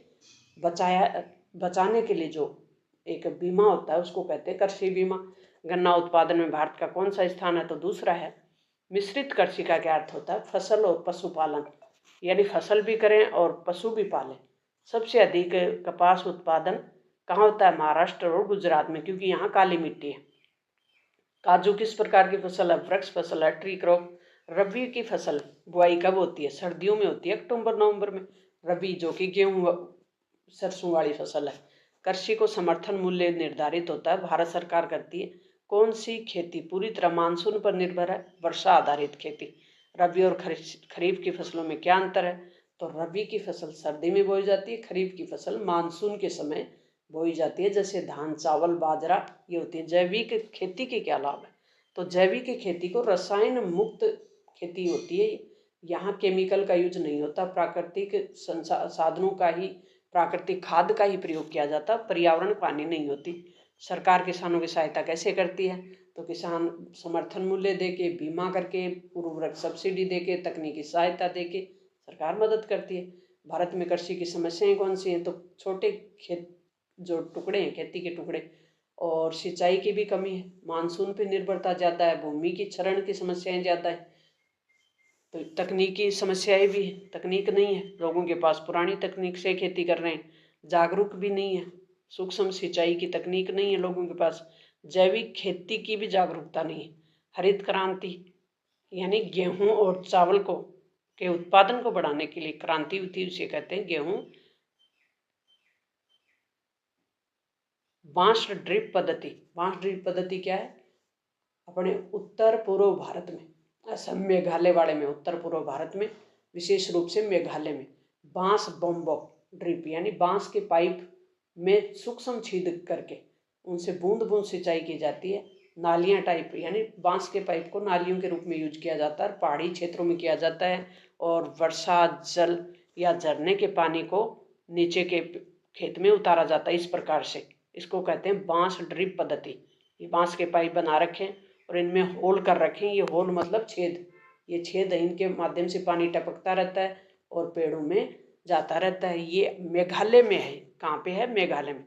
बचाने के लिए जो एक बीमा होता है उसको कहते हैं कृषि बीमा। गन्ना उत्पादन में भारत का कौन सा स्थान है? तो दूसरा है। मिश्रित कृषि का क्या अर्थ होता है? फसल और पशुपालन, यानी फसल भी करें और पशु भी पालें। सबसे अधिक कपास उत्पादन कहाँ होता है? महाराष्ट्र और गुजरात में, क्योंकि यहाँ काली मिट्टी है। काजू किस प्रकार की फसल है? वृक्ष फसल है, ट्री क्रॉप। रबी की फसल बुआई कब होती है? सर्दियों में होती है, अक्टूबर नवंबर में। रबी जो कि गेहूं सरसों वाली फसल है। कृषि को समर्थन मूल्य निर्धारित होता है, भारत सरकार करती है। कौन सी खेती पूरी तरह मानसून पर निर्भर है? वर्षा आधारित खेती। रबी और खरीफ की फसलों में क्या अंतर है? तो रबी की फसल सर्दी में बोई जाती है, खरीफ की फसल मानसून के समय बोई जाती है, जैसे धान, चावल, बाजरा, ये होती है। जैविक खेती के क्या लाभ है? तो जैविक खेती को रसायन मुक्त खेती होती है, यहाँ केमिकल का यूज नहीं होता, प्राकृतिक साधनों का ही, प्राकृतिक खाद का ही प्रयोग किया जाता, पर्यावरण को हानि नहीं होती। सरकार किसानों की सहायता कैसे करती है? तो किसान समर्थन मूल्य देके, बीमा करके, उर्वरक सब्सिडी देके, तकनीकी सहायता देके सरकार मदद करती है। भारत में कृषि की समस्याएं कौन सी हैं? तो छोटे खेत जो टुकड़े हैं, खेती के टुकड़े, और सिंचाई की भी कमी है, मानसून पर निर्भरता ज़्यादा है, भूमि की क्षरण की समस्याएं ज़्यादा है, तो तकनीकी समस्याएं भी है, तकनीक नहीं है लोगों के पास, पुरानी तकनीक से खेती कर रहे हैं, जागरूक भी नहीं है, सूक्ष्म सिंचाई की तकनीक नहीं है लोगों के पास, जैविक खेती की भी जागरूकता नहीं है। हरित क्रांति यानी गेहूं और चावल को के उत्पादन को बढ़ाने के लिए क्रांति हुई थी, उसे कहते हैं गेहूं। बांस ड्रिप पद्धति, बांस ड्रिप पद्धति क्या है? अपने उत्तर पूर्व भारत में, असम, मेघालय वाले में, उत्तर पूर्व भारत में, विशेष रूप से मेघालय में, बांस बम्बो ड्रिप यानी बांस के पाइप में सूक्ष्म छेद करके उनसे बूंद बूंद सिंचाई की जाती है। नालियाँ टाइप यानी बांस के पाइप को नालियों के रूप में यूज किया जाता है, पहाड़ी क्षेत्रों में किया जाता है, और वर्षा जल या झरने के पानी को नीचे के खेत में उतारा जाता है। इस प्रकार से इसको कहते हैं बांस ड्रिप पद्धति। ये बांस के पाइप बना रखे हैं और इनमें होल कर रखे हैं, ये होल मतलब छेद, ये छेद है, इनके माध्यम से पानी टपकता रहता है और पेड़ों में जाता रहता है। ये मेघालय में है। कहाँ पे है? मेघालय में।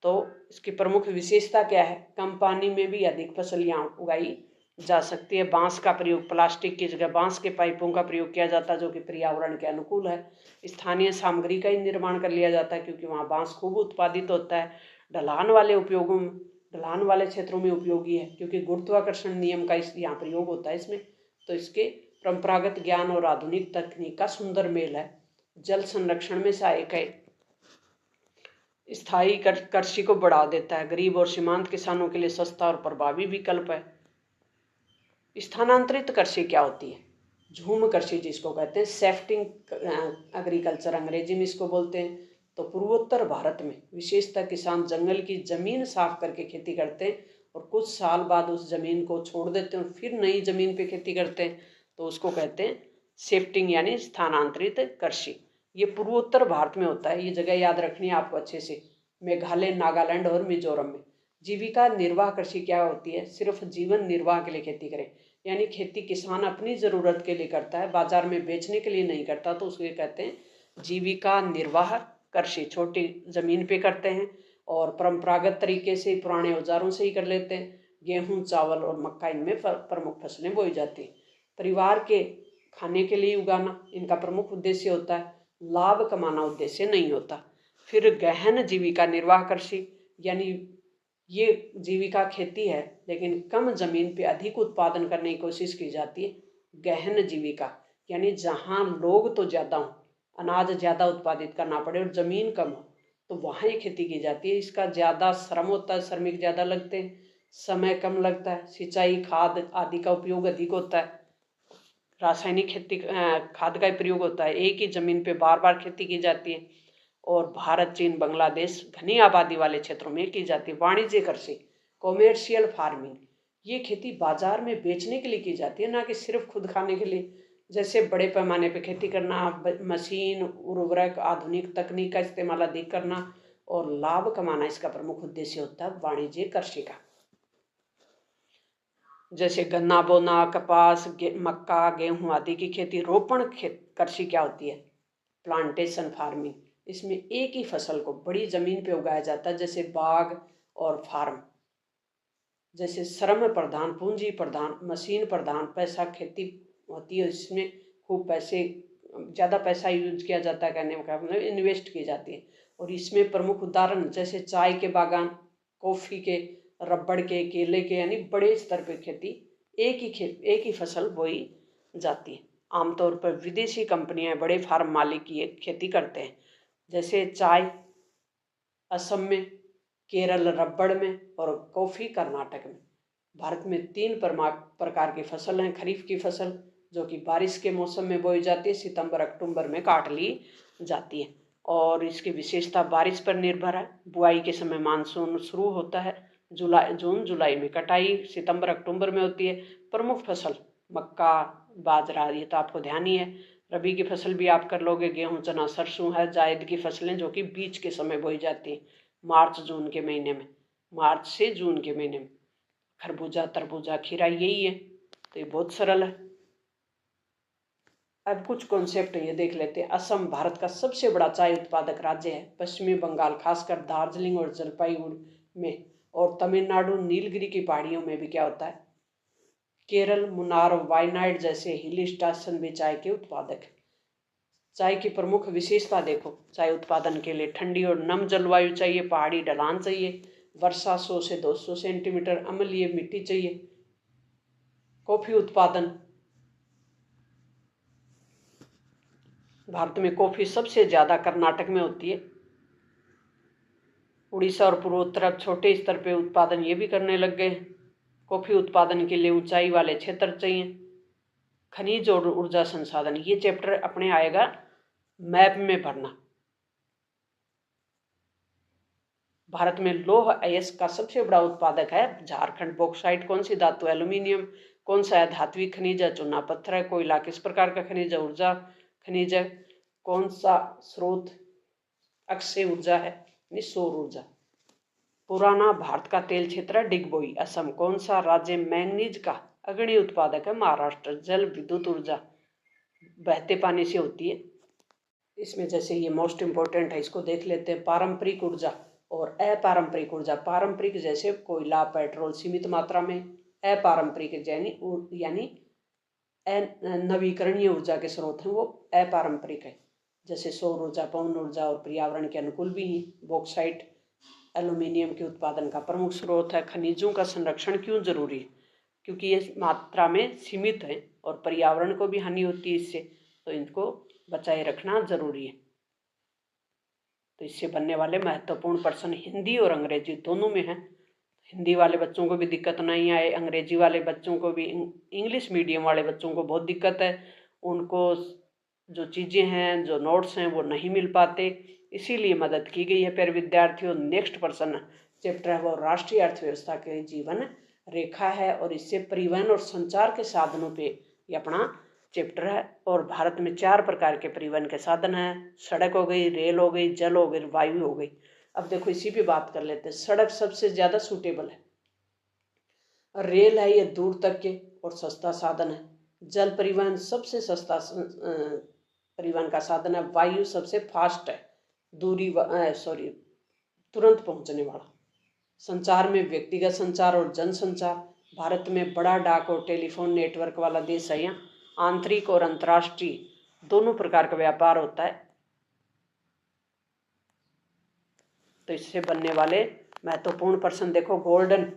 तो इसकी प्रमुख विशेषता क्या है? कम पानी में भी अधिक फसल यहाँ उगाई जा सकती है। बांस का प्रयोग, प्लास्टिक की जगह बांस के पाइपों का प्रयोग किया जाता है, जो कि पर्यावरण के अनुकूल है। स्थानीय सामग्री का ही निर्माण कर लिया जाता है, क्योंकि वहाँ बांस खूब उत्पादित होता है। ढलान वाले उपयोगों में, ढलान वाले क्षेत्रों में उपयोगी है, क्योंकि गुरुत्वाकर्षण नियम का इस यहाँ प्रयोग होता है इसमें। तो इसके परंपरागत ज्ञान और आधुनिक तकनीक का सुंदर मेल है। जल संरक्षण में सहायक है, स्थायी कृषि को बढ़ा देता है, गरीब और सीमांत किसानों के लिए सस्ता और प्रभावी विकल्प है। स्थानांतरित कृषि क्या होती है? झूम कृषि जिसको कहते हैं, सेफ्टिंग एग्रीकल्चर अंग्रेजी में इसको बोलते हैं। तो पूर्वोत्तर भारत में विशेषतः किसान जंगल की जमीन साफ करके खेती करते हैं और कुछ साल बाद उस जमीन को छोड़ देते हैं और फिर नई जमीन पे खेती करते हैं, तो उसको कहते हैं शिफ्टिंग यानी स्थानांतरित कृषि। ये पूर्वोत्तर भारत में होता है, ये जगह याद रखनी है आपको अच्छे से, मेघालय, नागालैंड और मिजोरम में। जीविका निर्वाह कृषि क्या होती है? सिर्फ जीवन निर्वाह के लिए खेती करें, यानी खेती किसान अपनी ज़रूरत के लिए करता है, बाजार में बेचने के लिए नहीं करता, तो उसको कहते हैं जीविका निर्वाह कृषि। छोटी ज़मीन पे करते हैं और परंपरागत तरीके से पुराने औजारों से ही कर लेते हैं। गेहूं, चावल और मक्का इनमें प्रमुख फसलें बोई जाती हैं। परिवार के खाने के लिए उगाना इनका प्रमुख उद्देश्य होता है, लाभ कमाना उद्देश्य नहीं होता। फिर गहन जीविका निर्वाह कृषि, यानी ये जीविका खेती है लेकिन कम जमीन पे अधिक उत्पादन करने की कोशिश की जाती है। गहन जीविका यानी जहाँ लोग तो ज़्यादा हों, अनाज ज़्यादा उत्पादित करना पड़े और ज़मीन कम हो, तो वहाँ ये खेती की जाती है। इसका ज़्यादा श्रम होता है, श्रमिक ज़्यादा लगते हैं, समय कम लगता है, सिंचाई खाद आदि का उपयोग अधिक होता है, रासायनिक खेती खाद का प्रयोग होता है, एक ही ज़मीन पे बार बार खेती की जाती है। और भारत, चीन, बांग्लादेश घनी आबादी वाले क्षेत्रों में की जाती है। वाणिज्य कृषि, कॉमर्शियल फार्मिंग, ये खेती बाजार में बेचने के लिए की जाती है, ना कि सिर्फ खुद खाने के लिए। जैसे बड़े पैमाने पर खेती करना, मशीन, उर्वरक, आधुनिक तकनीक का इस्तेमाल अधिक करना और लाभ कमाना इसका प्रमुख उद्देश्य होता है वाणिज्य कृषि का। जैसे गन्ना बोना, कपास, मक्का, गेहूं आदि की खेती। रोपण कृषि क्या होती है? Plantation farming. इसमें एक ही फसल को बड़ी जमीन पे उगाया जाता है, जैसे बाग और फार्म। जैसे श्रम प्रधान, पूंजी प्रधान, मशीन प्रधान पैसा खेती होती है। इसमें खूब पैसे, ज़्यादा पैसा यूज किया जाता है, कहने का मतलब इन्वेस्ट की जाती है। और इसमें प्रमुख उदाहरण जैसे चाय के बागान, कॉफ़ी के, रबड़ के, केले के, यानी बड़े स्तर पर खेती एक ही फसल बोई जाती है। आमतौर पर विदेशी कंपनियां, बड़े फार्म मालिक ये खेती करते हैं। जैसे चाय असम में, केरल रबड़ में और कॉफ़ी कर्नाटक में। भारत में 3 प्रकार की फसल हैं। खरीफ की फसल जो कि बारिश के मौसम में बोई जाती है, सितंबर अक्टूबर में काट ली जाती है और इसकी विशेषता बारिश पर निर्भर है। बुआई के समय मानसून शुरू होता है, जून जुलाई में, कटाई सितंबर अक्टूबर में होती है। प्रमुख फसल मक्का, बाजरा, ये तो आपको ध्यान ही है। रबी की फसल भी आप कर लोगे, गेहूं, चना, सरसों है। जायद की फसलें जो कि बीच के समय बोई जाती हैं, मार्च जून के महीने में, मार्च से जून के महीने में। खरबूजा, तरबूजा, खीरा, यही है। तो ये बहुत सरल है। अब कुछ कॉन्सेप्ट ये देख लेते हैं। असम भारत का सबसे बड़ा चाय उत्पादक राज्य है। पश्चिमी बंगाल, खासकर दार्जिलिंग और जलपाईगुड़ी में, और तमिलनाडु नीलगिरी की पहाड़ियों में भी क्या होता है। केरल, मुन्नार, वायनाड जैसे हिल स्टेशन भी चाय के उत्पादक है। चाय की प्रमुख विशेषता देखो। चाय उत्पादन के लिए ठंडी और नम जलवायु चाहिए, पहाड़ी ढलान चाहिए, वर्षा 100 से 200 सेंटीमीटर, अम्लीय मिट्टी चाहिए। कॉफी उत्पादन, भारत में कॉफी सबसे ज्यादा कर्नाटक में होती है। उड़ीसा और पूर्वोत्तर अब छोटे स्तर पे उत्पादन ये भी करने लग गए। कॉफी उत्पादन के लिए ऊंचाई वाले क्षेत्र चाहिए। खनिज और ऊर्जा संसाधन, ये चैप्टर अपने आएगा मैप में भरना। भारत में लौह अयस्क का सबसे बड़ा उत्पादक है झारखंड। बॉक्साइट कौन सी धातु? एल्यूमिनियम। कौन सा है? धात्विक खनिज है, चूना पत्थर है। कोयला किस प्रकार का खनिज है? ऊर्जा खनिज है। कौन सा स्रोत अक्षय ऊर्जा है? सौर ऊर्जा। पुराना भारत का तेल क्षेत्र है डिगबोई, असम। कौन सा राज्य मैंगनीज का अग्रणी उत्पादक है? महाराष्ट्र। जल विद्युत ऊर्जा बहते पानी से होती है। इसमें जैसे ये मोस्ट इम्पोर्टेंट है, इसको देख लेते हैं। पारंपरिक ऊर्जा और अपारंपरिक ऊर्जा। पारंपरिक जैसे कोयला, पेट्रोल सीमित मात्रा में। अपारंपरिक यानी नवीकरणीय ऊर्जा के स्रोत हैं, वो अपारंपरिक है। जैसे सौर ऊर्जा, पवन ऊर्जा और पर्यावरण के अनुकूल भी हैं। बॉक्साइट एल्यूमिनियम के उत्पादन का प्रमुख स्रोत है। खनिजों का संरक्षण क्यों जरूरी है? क्योंकि ये मात्रा में सीमित है और पर्यावरण को भी हानि होती है इससे, तो इनको बचाए रखना जरूरी है। तो इससे बनने वाले महत्वपूर्ण प्रश्न हिंदी और अंग्रेजी दोनों में हैं। हिंदी वाले बच्चों को भी दिक्कत नहीं आए, अंग्रेजी वाले बच्चों को भी, इंग्लिश मीडियम वाले बच्चों को बहुत दिक्कत है। उनको जो चीज़ें हैं, जो नोट्स हैं, वो नहीं मिल पाते, इसीलिए मदद की गई है। फिर विद्यार्थियों, नेक्स्ट प्रश्न चैप्टर है वो राष्ट्रीय अर्थव्यवस्था के जीवन रेखा है, और इससे परिवहन और संचार के साधनों पे ये अपना चैप्टर है। और भारत में 4 प्रकार के परिवहन के साधन हैं। सड़क हो गई, रेल हो गई, जल हो गई, वायु हो गई। अब देखो इसी पे बात कर लेते हैं। सड़क सबसे ज़्यादा सूटेबल है। रेल है ये दूर तक के और सस्ता साधन है। जल परिवहन सबसे सस्ता परिवहन का साधन है। वायु सबसे फास्ट है, तुरंत पहुंचने वाला। संचार में व्यक्तिगत संचार और जनसंचार। भारत में बड़ा डाक और टेलीफोन नेटवर्क वाला देश है। यहाँ आंतरिक और अंतर्राष्ट्रीय दोनों प्रकार का व्यापार होता है। तो इससे बनने वाले महत्वपूर्ण प्रश्न देखो, गोल्डन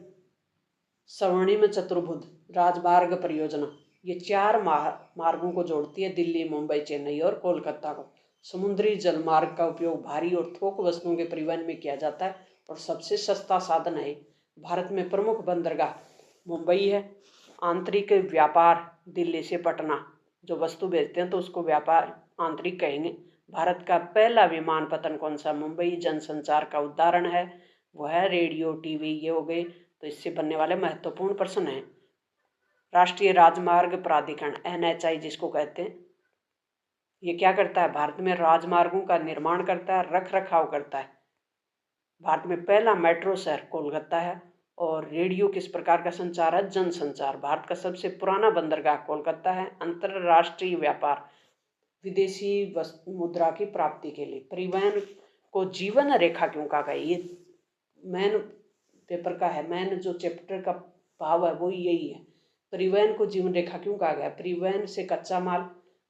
स्वर्णिम चतुर्भुज राजमार्ग परियोजना, ये 4 मार्गों को जोड़ती है, दिल्ली, मुंबई, चेन्नई और कोलकाता को। समुद्री जलमार्ग का उपयोग भारी और थोक वस्तुओं के परिवहन में किया जाता है और सबसे सस्ता साधन है। भारत में प्रमुख बंदरगाह मुंबई है। आंतरिक व्यापार दिल्ली से पटना, जो वस्तु भेजते हैं तो उसको व्यापार आंतरिक कहेंगे। भारत का पहला विमानपत्तन कौन सा? मुंबई। जनसंचार का उदाहरण है वो है रेडियो, टीवी, ये हो गए। तो इससे बनने वाले महत्वपूर्ण प्रश्न हैं। राष्ट्रीय राजमार्ग प्राधिकरण NHAI जिसको कहते हैं, ये क्या करता है? भारत में राजमार्गों का निर्माण करता है, रख रखाव करता है। भारत में पहला मेट्रो शहर कोलकाता है। और रेडियो किस प्रकार का संचार है? जनसंचार। भारत का सबसे पुराना बंदरगाह कोलकाता है। अंतरराष्ट्रीय व्यापार, विदेशी मुद्रा की प्राप्ति के लिए। परिवहन को जीवन रेखा क्यों कहा गया? ये मेन पेपर का है, मेन जो चैप्टर का भाव है वो यही है। परिवहन को जीवन रेखा क्यों कहा गया? परिवहन से कच्चा माल,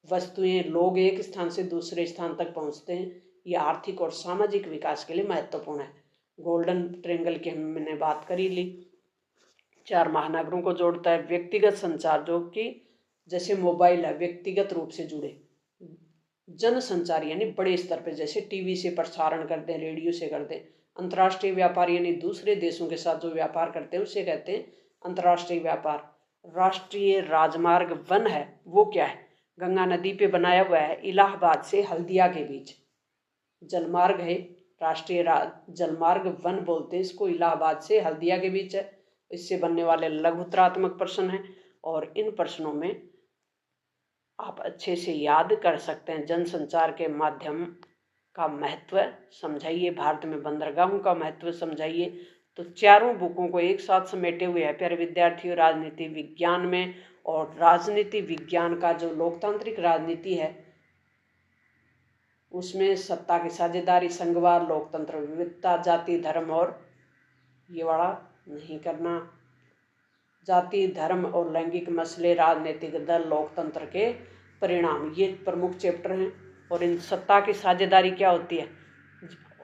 वस्तुएं, लोग एक स्थान से दूसरे स्थान तक पहुंचते हैं। ये आर्थिक और सामाजिक विकास के लिए महत्वपूर्ण है। गोल्डन ट्रायंगल की हमने बात करी ली, 4 महानगरों को जोड़ता है। व्यक्तिगत संचार, जो कि जैसे मोबाइल है, व्यक्तिगत रूप से जुड़े। जन संचार यानी बड़े स्तर पर, जैसे टीवी से प्रसारण करते हैं, रेडियो से करते हैं। अंतर्राष्ट्रीय व्यापार यानी दूसरे देशों के साथ जो व्यापार करते हैं उसे कहते हैं अंतर्राष्ट्रीय व्यापार। राष्ट्रीय राजमार्ग वन है वो क्या है? गंगा नदी पे बनाया हुआ है, इलाहाबाद से हल्दिया के बीच। जलमार्ग है, राष्ट्रीय जलमार्ग वन बोलते हैं इसको, इलाहाबाद से हल्दिया के बीच है। इससे बनने वाले लघुत्रात्मक प्रश्न हैं और इन प्रश्नों में आप अच्छे से याद कर सकते हैं। जनसंचार के माध्यम का महत्व समझाइए, भारत में बंदरगाहों का महत्व समझाइए। तो चारों बुकों को एक साथ समेटे हुए है प्यारे विद्यार्थियों, राजनीति विज्ञान में। और राजनीति विज्ञान का जो लोकतांत्रिक राजनीति है उसमें सत्ता की साझेदारी, संघवाद, लोकतंत्र, विविधता, जाति, धर्म और ये वाला नहीं करना, जाति, धर्म और लैंगिक मसले, राजनीतिक दल, लोकतंत्र के परिणाम, ये प्रमुख चैप्टर हैं। और इन सत्ता की साझेदारी क्या होती है?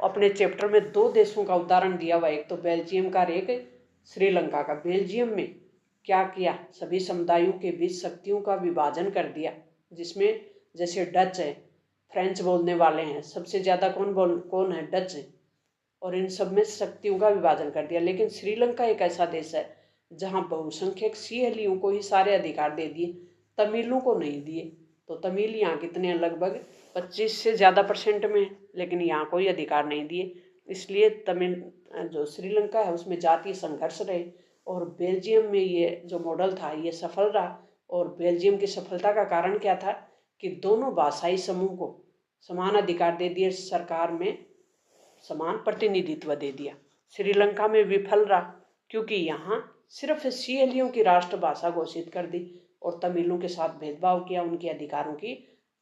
अपने चैप्टर में 2 देशों का उदाहरण दिया हुआ है, एक तो बेल्जियम का और एक श्रीलंका का। बेल्जियम में क्या किया? सभी समुदायों के बीच शक्तियों का विभाजन कर दिया, जिसमें जैसे डच है, फ्रेंच बोलने वाले हैं, सबसे ज़्यादा कौन है? डच है। और इन सब में शक्तियों का विभाजन कर दिया। लेकिन श्रीलंका एक ऐसा देश है जहाँ बहुसंख्यक सिंहलियों को ही सारे अधिकार दे दिए, तमिलों को नहीं दिए। तो तमिल यहाँ कितने हैं? लगभग 25 से ज़्यादा % में है, लेकिन यहाँ कोई अधिकार नहीं दिए। इसलिए तमिल जो श्रीलंका है उसमें जातीय संघर्ष रहे। और बेल्जियम में ये जो मॉडल था ये सफल रहा। और बेल्जियम की सफलता का कारण क्या था? कि दोनों भाषाई समूह को समान अधिकार दे दिए, सरकार में समान प्रतिनिधित्व दे दिया। श्रीलंका में विफल रहा क्योंकि यहाँ सिर्फ सिंहलियों की राष्ट्रभाषा घोषित कर दी और तमिलों के साथ भेदभाव किया, उनके अधिकारों की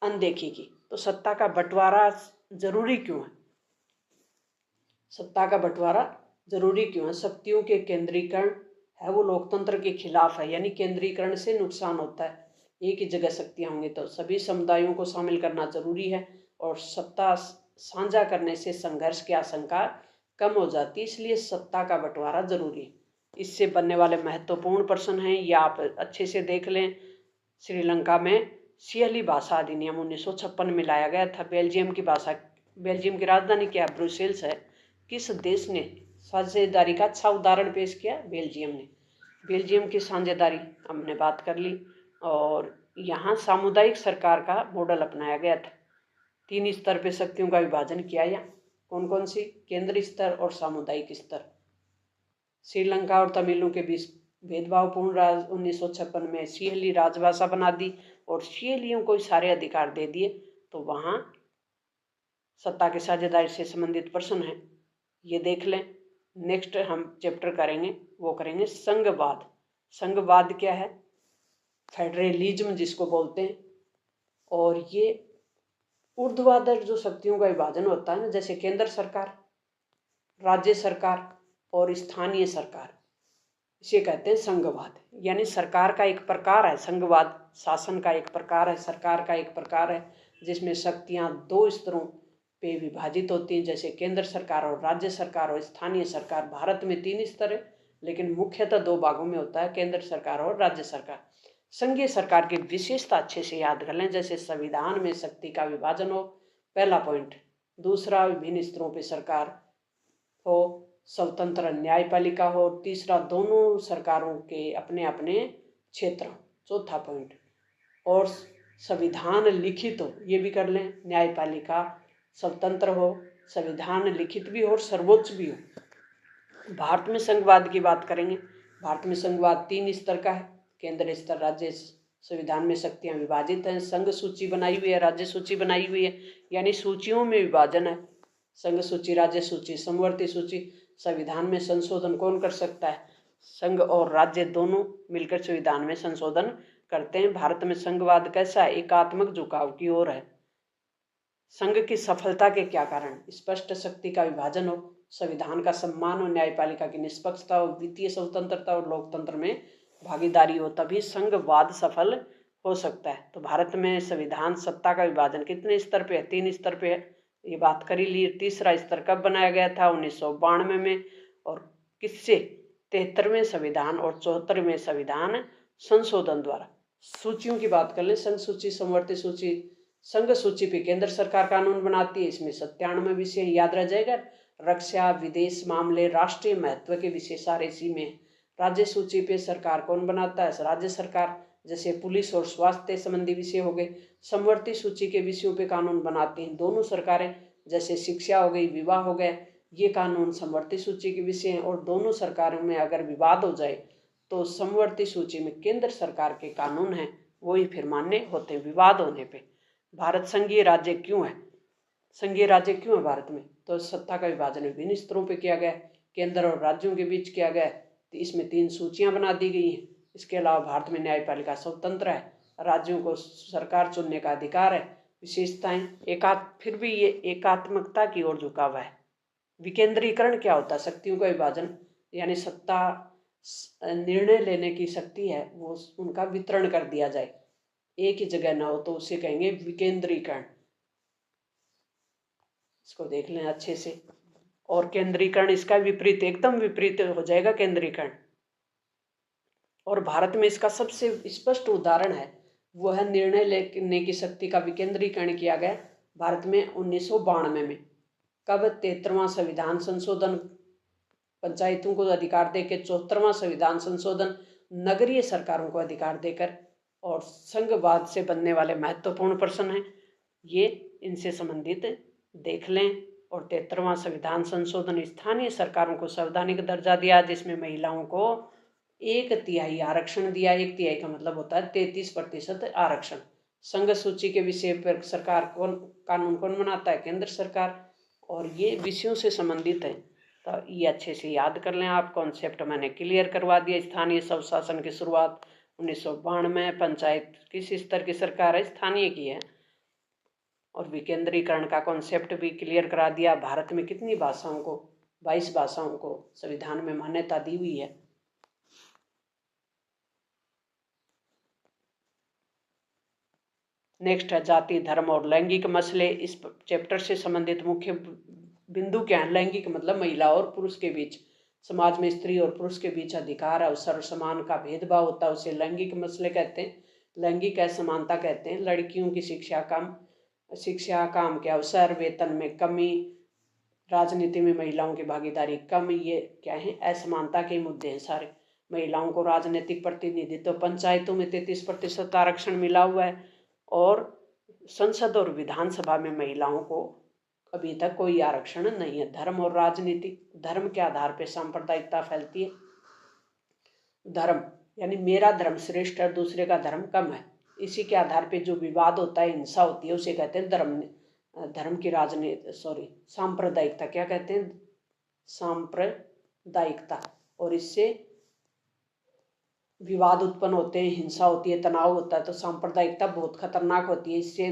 अनदेखी की। तो सत्ता का बंटवारा जरूरी क्यों है? सत्ता का बंटवारा जरूरी क्यों है? शक्तियों के केंद्रीकरण है वो लोकतंत्र के खिलाफ है, यानी केंद्रीकरण से नुकसान होता है। एक ही जगह शक्तियाँ होंगी तो सभी समुदायों को शामिल करना जरूरी है और सत्ता साझा करने से संघर्ष की आशंका कम हो जाती है, इसलिए सत्ता का बंटवारा जरूरी है। इससे बनने वाले महत्वपूर्ण प्रश्न हैं, ये आप अच्छे से देख लें। श्रीलंका में सिंहली भाषा अधिनियम 1956 में लाया गया था। बेल्जियम की भाषा, बेल्जियम की राजधानी क्या है? ब्रुसेल्स है। किस देश ने साझेदारी का अच्छा उदाहरण पेश किया? बेल्जियम ने। बेल्जियम की साझेदारी हमने बात कर ली। और यहाँ सामुदायिक सरकार का मॉडल अपनाया गया था। 3 स्तर पे शक्तियों का विभाजन किया। यहाँ कौन कौन सी? केंद्रीय स्तर और सामुदायिक स्तर। श्रीलंका और तमिलों के बीच भेदभावपूर्ण राज 1956 में सिंहली राजभाषा बना दी और सिंहलियों को सारे अधिकार दे दिए। तो वहाँ सत्ता की साझेदारी से संबंधित प्रश्न है, ये देख लें। नेक्स्ट हम चैप्टर करेंगे वो करेंगे संघवाद। संघवाद क्या है? फेडरलिज्म जिसको बोलते हैं। और ये ऊर्ध्वाधर जो शक्तियों का विभाजन होता है ना, जैसे केंद्र सरकार राज्य सरकार और स्थानीय सरकार, इसे कहते हैं संघवाद। यानी सरकार का एक प्रकार है संघवाद, शासन का एक प्रकार है, सरकार का एक प्रकार है, जिसमें शक्तियां दो स्तरों पे विभाजित होती हैं, जैसे केंद्र सरकार और राज्य सरकार और स्थानीय सरकार। भारत में 3 स्तर है, लेकिन मुख्यतः 2 भागों में होता है, केंद्र सरकार और राज्य सरकार। संघीय सरकार की विशेषता अच्छे से याद कर लें, जैसे संविधान में शक्ति का विभाजन हो, पहला पॉइंट। दूसरा, विभिन्न स्तरों पर सरकार हो, स्वतंत्र न्यायपालिका हो। तीसरा, दोनों सरकारों के अपने अपने क्षेत्र। चौथा पॉइंट, और संविधान लिखित हो, ये भी कर लें, न्यायपालिका स्वतंत्र हो, संविधान लिखित भी हो और सर्वोच्च भी हो। भारत में संघवाद की बात करेंगे। भारत में संघवाद 3 स्तर का है, केंद्र स्तर, राज्य। संविधान में शक्तियां विभाजित हैं, संघ सूची बनाई हुई है, राज्य सूची बनाई हुई है, यानी सूचियों में विभाजन है। संघ सूची, राज्य सूची, समवर्ती सूची। संविधान में संशोधन कौन कर सकता है? संघ और राज्य दोनों मिलकर संविधान में संशोधन करते हैं। भारत में संघवाद कैसा है? एकात्मक झुकाव की ओर है। संघ की सफलता के क्या कारण? स्पष्ट शक्ति का विभाजन हो, संविधान का सम्मान हो, न्यायपालिका की निष्पक्षता हो, वित्तीय स्वतंत्रता और लोकतंत्र में भागीदारी हो, तभी संघवाद सफल हो सकता है। तो भारत में संविधान सत्ता का विभाजन कितने स्तर पे है? 3 स्तर पे है, ये बात कर ही ली। तीसरा स्तर कब बनाया गया था? 1992 में। और किससे? 73वें संविधान और 74वें संविधान संशोधन द्वारा। सूचियों की बात कर ले, संघ सूची, समवर्ती सूची। संघ सूची पे केंद्र सरकार कानून बनाती है, इसमें 97 विषय याद रह जाएगा। रक्षा, विदेश मामले, राष्ट्रीय महत्व के विषय सारे इसी में। राज्य सूची पे सरकार कौन बनाता है? राज्य सरकार, जैसे पुलिस और स्वास्थ्य संबंधी विषय हो गए। समवर्ती सूची के विषयों पे कानून बनाती हैं दोनों सरकारें, जैसे शिक्षा हो गई, विवाह हो गए, ये कानून समवर्ती सूची के विषय हैं। और दोनों सरकारों में अगर विवाद हो जाए तो समवर्ती सूची में केंद्र सरकार के कानून हैं, वही फिर मान्य होते हैं विवाद होने पे। भारत संघीय राज्य क्यों है? संघीय राज्य क्यों है भारत में? तो सत्ता का विभाजन विभिन्न स्तरों पे किया गया, केंद्र और राज्यों के बीच किया गया। तो इसमें 3 सूचियां बना दी गई हैं। इसके अलावा भारत में न्यायपालिका स्वतंत्र है, राज्यों को सरकार चुनने का अधिकार है। विशेषताएं, फिर भी ये एकात्मकता की ओर झुकाव है। विकेंद्रीकरण क्या होता है? शक्तियों का विभाजन, यानी सत्ता, निर्णय लेने की शक्ति है वो उनका वितरण कर दिया जाए, एक ही जगह ना हो, तो उसे कहेंगे विकेंद्रीकरण। इसको देख लें अच्छे से। और केंद्रीकरण, इसका विपरीत, एकदम विपरीत हो जाएगा केंद्रीकरण। और भारत में इसका सबसे स्पष्ट उदाहरण है, वो है निर्णय लेने की शक्ति का विकेंद्रीकरण किया गया भारत में 1992 में। कब? 73वां संविधान संशोधन, पंचायतों को अधिकार देकर। 74वां संविधान संशोधन, नगरीय सरकारों को अधिकार देकर। और संघवाद से बनने वाले महत्वपूर्ण प्रश्न हैं ये, इनसे संबंधित देख लें। और 73वां संविधान संशोधन, स्थानीय सरकारों को संवैधानिक दर्जा दिया, जिसमें महिलाओं को 1/3 आरक्षण दिया। 1/3 का मतलब होता है 33% आरक्षण। संघ सूची के विषय पर सरकार कानून कौन बनाता है? केंद्र सरकार। और ये विषयों से संबंधित है, तो ये अच्छे से याद कर लें आप। कॉन्सेप्ट मैंने क्लियर करवा दिया। स्थानीय स्वशासन की शुरुआत 1992 में। पंचायत किस स्तर की सरकार है? स्थानीय की है। और विकेंद्रीकरण का कॉन्सेप्ट भी क्लियर करा दिया। भारत में कितनी भाषाओं को? 22 भाषाओं को संविधान में मान्यता दी हुई है। नेक्स्ट है जाति, धर्म और लैंगिक मसले। इस चैप्टर से संबंधित मुख्य बिंदु क्या है? लैंगिक मतलब महिला और पुरुष के बीच, समाज में स्त्री और पुरुष के बीच अधिकार, अवसर, समान का भेदभाव होता है, उसे लैंगिक मसले कहते हैं। लैंगिक असमानता कहते हैं लड़कियों की शिक्षा कम, काम के अवसर, वेतन में कमी, राजनीति में महिलाओं की भागीदारी कम, ये क्या है? असमानता के मुद्दे हैं सारे। महिलाओं को राजनीतिक प्रतिनिधित्व, पंचायतों में 33% आरक्षण मिला हुआ है। और संसद और विधानसभा में महिलाओं को अभी तक कोई आरक्षण नहीं है। धर्म और राजनीति, धर्म के आधार पर सांप्रदायिकता फैलती है। धर्म यानी मेरा धर्म श्रेष्ठ है, दूसरे का धर्म कम है, इसी के आधार पे जो विवाद होता है, हिंसा होती है, उसे कहते हैं धर्म की राजनीति, सांप्रदायिकता। क्या कहते हैं? सांप्रदायिकता। और इससे विवाद उत्पन्न होते हैं, हिंसा होती है, तनाव होता है। तो सांप्रदायिकता बहुत खतरनाक होती है, इससे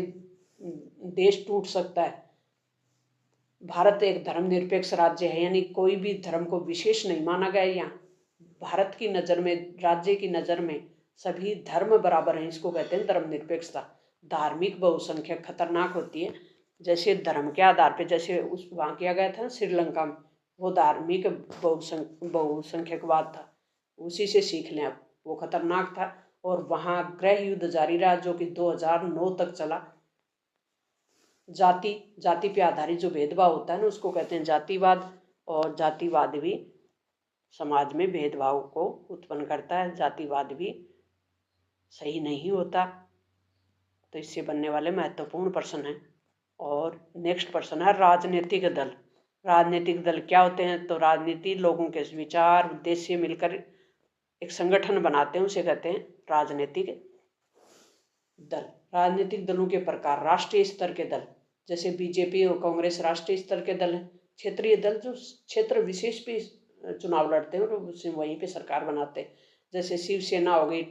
देश टूट सकता है। भारत एक धर्मनिरपेक्ष राज्य है, यानी कोई भी धर्म को विशेष नहीं माना गया है। यहाँ भारत की नज़र में, राज्य की नज़र में सभी धर्म बराबर हैं। इसको कहते हैं धर्मनिरपेक्षता। धार्मिक बहुसंख्यक खतरनाक होती है। जैसे धर्म के आधार पे, जैसे उस वहाँ किया गया था ना श्रीलंका में, वो धार्मिक बहुसंख्यकवाद था। उसी से सीख लें अब, वो खतरनाक था। और वहाँ गृह युद्ध जारी रहा जो कि 2009 तक चला। जाति पे आधारित जो भेदभाव होता है ना, उसको कहते हैं जातिवाद। और जातिवाद भी समाज में भेदभाव को उत्पन्न करता है। जातिवाद भी सही नहीं होता। तो इससे बनने वाले महत्वपूर्ण प्रश्न हैं। और नेक्स्ट प्रश्न है राजनीतिक दल। राजनीतिक दल क्या होते हैं? तो राजनीति लोगों के विचार उद्देश्य मिलकर एक संगठन बनाते हैं, उसे कहते हैं राजनीतिक दल। राजनीतिक दलों के प्रकार, राष्ट्रीय स्तर के दल जैसे बीजेपी और कांग्रेस राष्ट्रीय स्तर के दल हैं। क्षेत्रीय दल जो क्षेत्र विशेष पे चुनाव लड़ते हैं और वहीं पे सरकार बनाते हैं, जैसे शिवसेना हो गई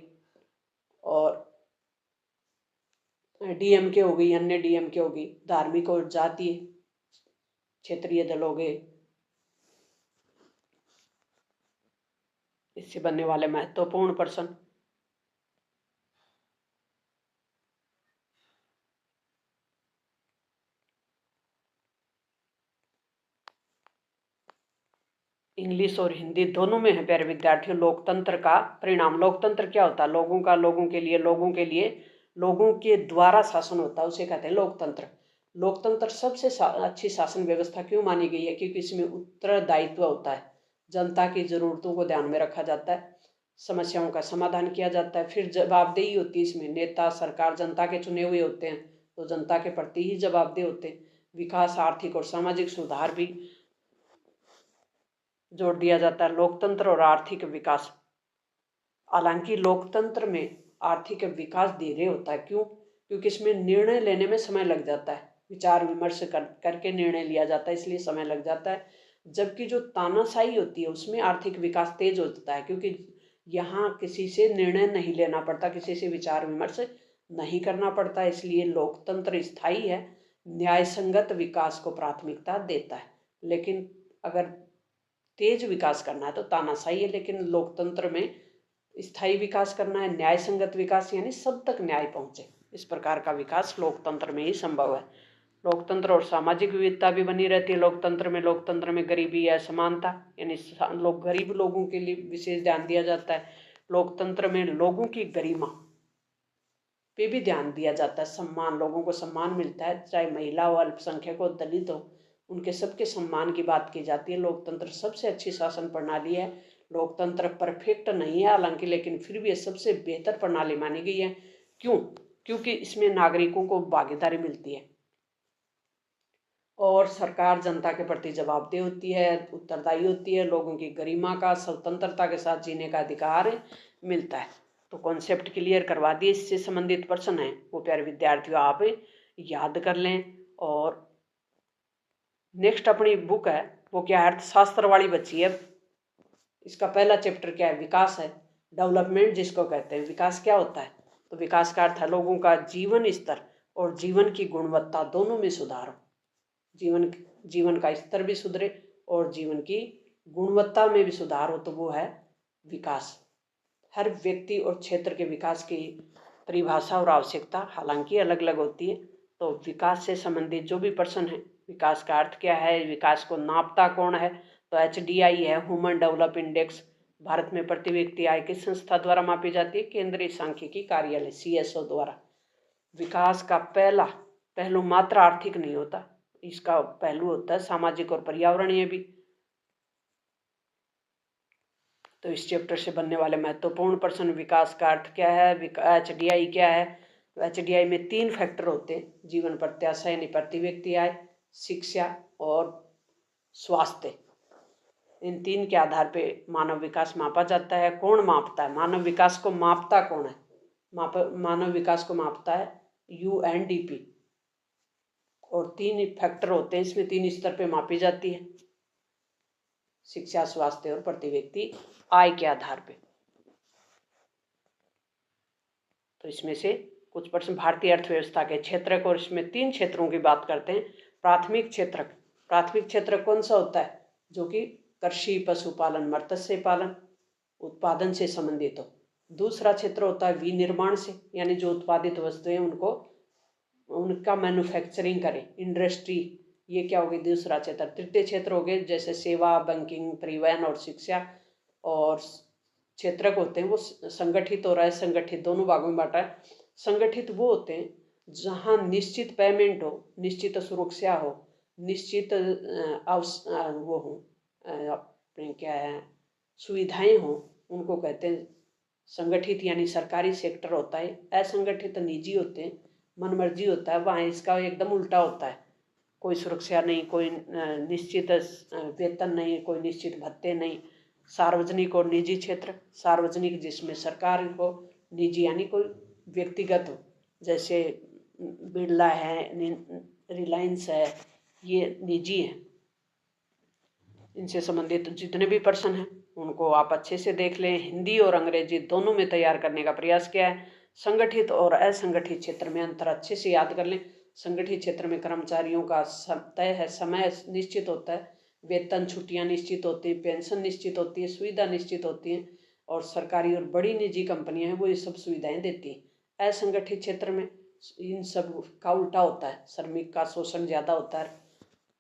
और डीएमके हो गई, अन्य डीएमके हो गई। धार्मिक और जातीय क्षेत्रीय दल हो गए। इससे बनने वाले महत्वपूर्ण प्रश्न, इंग्लिश और हिंदी दोनों में है प्यारे विद्यार्थियों। लोकतंत्र का परिणाम। लोकतंत्र क्या होता है? लोगों का, लोगों के लिए, लोगों के द्वारा शासन होता है, उसे कहते हैं लोकतंत्र। लोकतंत्र सबसे अच्छी शासन व्यवस्था क्यों मानी गई है? क्योंकि इसमें उत्तरदायित्व होता है। जनता की जरूरतों को ध्यान में रखा जाता है, समस्याओं का समाधान किया जाता है। फिर जवाबदेही होती है इसमें। नेता, सरकार जनता के चुने हुए होते हैं, तो जनता के प्रति ही जवाबदेह होते हैं। विकास, आर्थिक और सामाजिक सुधार भी जोड़ दिया जाता है। लोकतंत्र और आर्थिक विकास। हालांकि लोकतंत्र में आर्थिक विकास धीरे होता है। क्यों? क्योंकि इसमें निर्णय लेने में समय लग जाता है, विचार विमर्श करके निर्णय लिया जाता है, इसलिए समय लग जाता है। जबकि जो तानाशाही होती है उसमें आर्थिक विकास तेज होता है, क्योंकि यहाँ किसी से निर्णय नहीं लेना पड़ता, किसी से विचार विमर्श नहीं करना पड़ता। इसलिए लोकतंत्र स्थायी है, न्यायसंगत विकास को प्राथमिकता देता है। लेकिन अगर तेज विकास करना है तो तानाशाही है, लेकिन लोकतंत्र में स्थायी विकास करना है, न्याय संगत विकास, यानी सब तक न्याय पहुंचे। इस प्रकार का विकास लोकतंत्र में ही संभव है। लोकतंत्र और सामाजिक विविधता भी बनी रहती है लोकतंत्र में गरीबी, असमानता, यानी गरीब लोगों के लिए विशेष ध्यान दिया जाता है। लोकतंत्र में लोगों की गरिमा पे भी ध्यान दिया जाता है। सम्मान, लोगों को सम्मान मिलता है, चाहे महिला हो, अल्पसंख्यक हो, दलित हो, उनके सबके सम्मान की बात की जाती है। लोकतंत्र सबसे अच्छी शासन प्रणाली है। लोकतंत्र परफेक्ट नहीं है हालांकि, लेकिन फिर भी सबसे बेहतर प्रणाली मानी गई है। क्यों? क्योंकि इसमें नागरिकों को भागीदारी मिलती है और सरकार जनता के प्रति जवाबदेह होती है, उत्तरदायी होती है। लोगों की गरिमा का, स्वतंत्रता के साथ जीने का अधिकार मिलता है। तो कॉन्सेप्ट क्लियर करवा दिए। इससे संबंधित प्रश्न है वो प्यारे विद्यार्थियों आप याद कर लें। और नेक्स्ट अपनी बुक है वो क्या है? अर्थशास्त्र वाली बच्ची है। इसका पहला चैप्टर क्या है? विकास है, डेवलपमेंट जिसको कहते हैं। विकास क्या होता है? तो विकास का अर्थ है लोगों का जीवन स्तर और जीवन की गुणवत्ता दोनों में सुधार हो। जीवन का स्तर भी सुधरे और जीवन की गुणवत्ता में भी सुधार हो, तो वो है विकास। हर व्यक्ति और क्षेत्र के विकास की परिभाषा और आवश्यकता हालांकि अलग अलग होती है। तो विकास से संबंधित जो भी प्रश्न है, विकास का अर्थ क्या है, विकास को नापता कौन है, तो HDI है, ह्यूमन डेवलप इंडेक्स। भारत में प्रति व्यक्ति आय किस संस्था द्वारा मापी जाती है? केंद्रीय सांख्यिकी कार्यालय CSO द्वारा। विकास का पहलू मात्र आर्थिक नहीं होता, इसका पहलू होता है सामाजिक और पर्यावरणीय भी। तो इस चैप्टर से बनने वाले महत्वपूर्ण प्रश्न, विकास का अर्थ क्या है, HDI क्या है? HDI में 3 फैक्टर होते हैं, जीवन प्रत्याशा यानी प्रति व्यक्ति आय, शिक्षा और स्वास्थ्य। इन 3 के आधार पे मानव विकास मापा जाता है। कौन मापता है मानव विकास को? मापता कौन है? मानव विकास को मापता है UNDP। और 3 फैक्टर होते हैं इसमें, 3 स्तर पे मापी जाती है, शिक्षा, स्वास्थ्य और प्रति व्यक्ति आय के आधार पे। तो इसमें से कुछ प्रश्न भारतीय अर्थव्यवस्था के क्षेत्रक, और इसमें 3 क्षेत्रों की बात करते हैं। प्राथमिक क्षेत्रक। प्राथमिक क्षेत्र कौन सा होता है? जो कि कृषि, पशुपालन, मत्स्य पालन, उत्पादन से संबंधित हो। दूसरा क्षेत्र होता है विनिर्माण से, यानी जो उत्पादित वस्तुएं उनको उनका मैन्युफैक्चरिंग करें, इंडस्ट्री, ये क्या होगी? दूसरा क्षेत्र। तृतीय क्षेत्र हो गए जैसे सेवा, बैंकिंग, परिवहन और शिक्षा। और क्षेत्रक होते हैं वो संगठित और असंगठित दोनों भागों में बांटा है। संगठित वो होते हैं जहाँ निश्चित पेमेंट हो, निश्चित सुरक्षा हो, निश्चित वो हो, अपने क्या है, सुविधाएं हो, उनको कहते हैं संगठित, यानी सरकारी सेक्टर होता है। असंगठित निजी होते हैं, मनमर्जी होता है, वहाँ इसका एकदम उल्टा होता है। कोई सुरक्षा नहीं, कोई निश्चित वेतन नहीं, कोई निश्चित भत्ते नहीं। सार्वजनिक और निजी क्षेत्र। सार्वजनिक जिसमें सरकार हो, निजी यानी कोई व्यक्तिगत हो, जैसे बिरला है, रिलायंस है, ये निजी है। इनसे संबंधित जितने भी पर्सन हैं उनको आप अच्छे से देख लें। हिंदी और अंग्रेजी दोनों में तैयार करने का प्रयास किया है। संगठित और असंगठित क्षेत्र में अंतर अच्छे से याद कर लें। संगठित क्षेत्र में कर्मचारियों का तय है, समय निश्चित होता है, वेतन, छुट्टियां निश्चित होती है, पेंशन निश्चित होती है, सुविधा निश्चित होती है, और सरकारी और बड़ी निजी कंपनियां हैं वो ये सब सुविधाएं देती हैं। असंगठित क्षेत्र में इन सब का उल्टा होता है, श्रमिक का शोषण ज़्यादा होता है।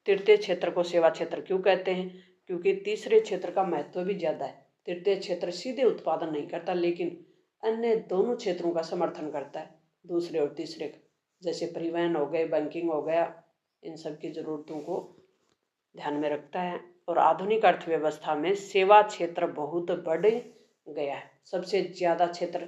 तृतीय क्षेत्र को सेवा क्षेत्र क्यों कहते हैं? क्योंकि तीसरे क्षेत्र का महत्व भी ज़्यादा है। तृतीय क्षेत्र सीधे उत्पादन नहीं करता, लेकिन अन्य दोनों क्षेत्रों का समर्थन करता है, दूसरे और तीसरे का। जैसे परिवहन हो गए, बैंकिंग हो गया, इन सब की ज़रूरतों को ध्यान में रखता है। और आधुनिक अर्थव्यवस्था में सेवा क्षेत्र बहुत बढ़ गया है। सबसे ज़्यादा क्षेत्र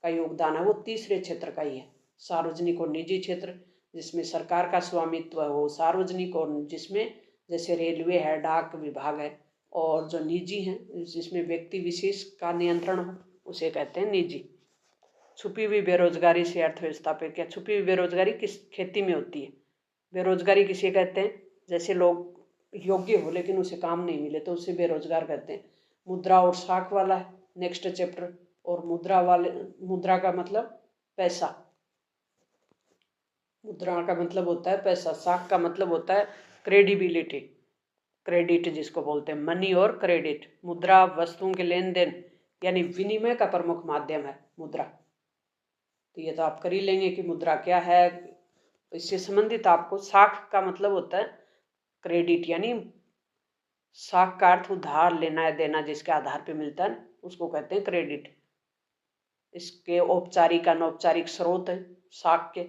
का योगदान है वो तीसरे क्षेत्र का ही है। सार्वजनिक और निजी क्षेत्र जिसमें सरकार का स्वामित्व हो, सार्वजनिक और जिसमें जैसे रेलवे है, डाक विभाग है, और जो निजी हैं जिसमें व्यक्ति विशेष का नियंत्रण हो, उसे कहते हैं निजी। छुपी हुई बेरोजगारी से अर्थव्यवस्था पे क्या? छुपी हुई बेरोजगारी किस खेती में होती है? बेरोजगारी किसे कहते हैं? जैसे लोग योग्य हो लेकिन उसे काम नहीं मिले तो उसे बेरोजगार कहते हैं। मुद्रा और साख वाला है नेक्स्ट चैप्टर। और मुद्रा का मतलब पैसा, मुद्रा का मतलब होता है पैसा। साख का मतलब होता है क्रेडिबिलिटी, क्रेडिट जिसको बोलते हैं, मनी और क्रेडिट। मुद्रा वस्तुओं के लेन देन यानी विनिमय का प्रमुख माध्यम है मुद्रा। तो ये तो आप कर ही लेंगे कि मुद्रा क्या है। इससे संबंधित आपको साख का मतलब होता है क्रेडिट, यानी साख का अर्थ उधार लेना या देना जिसके आधार पे मिलता है उसको कहते हैं क्रेडिट। इसके औपचारिक अनौपचारिक स्रोत है साख के।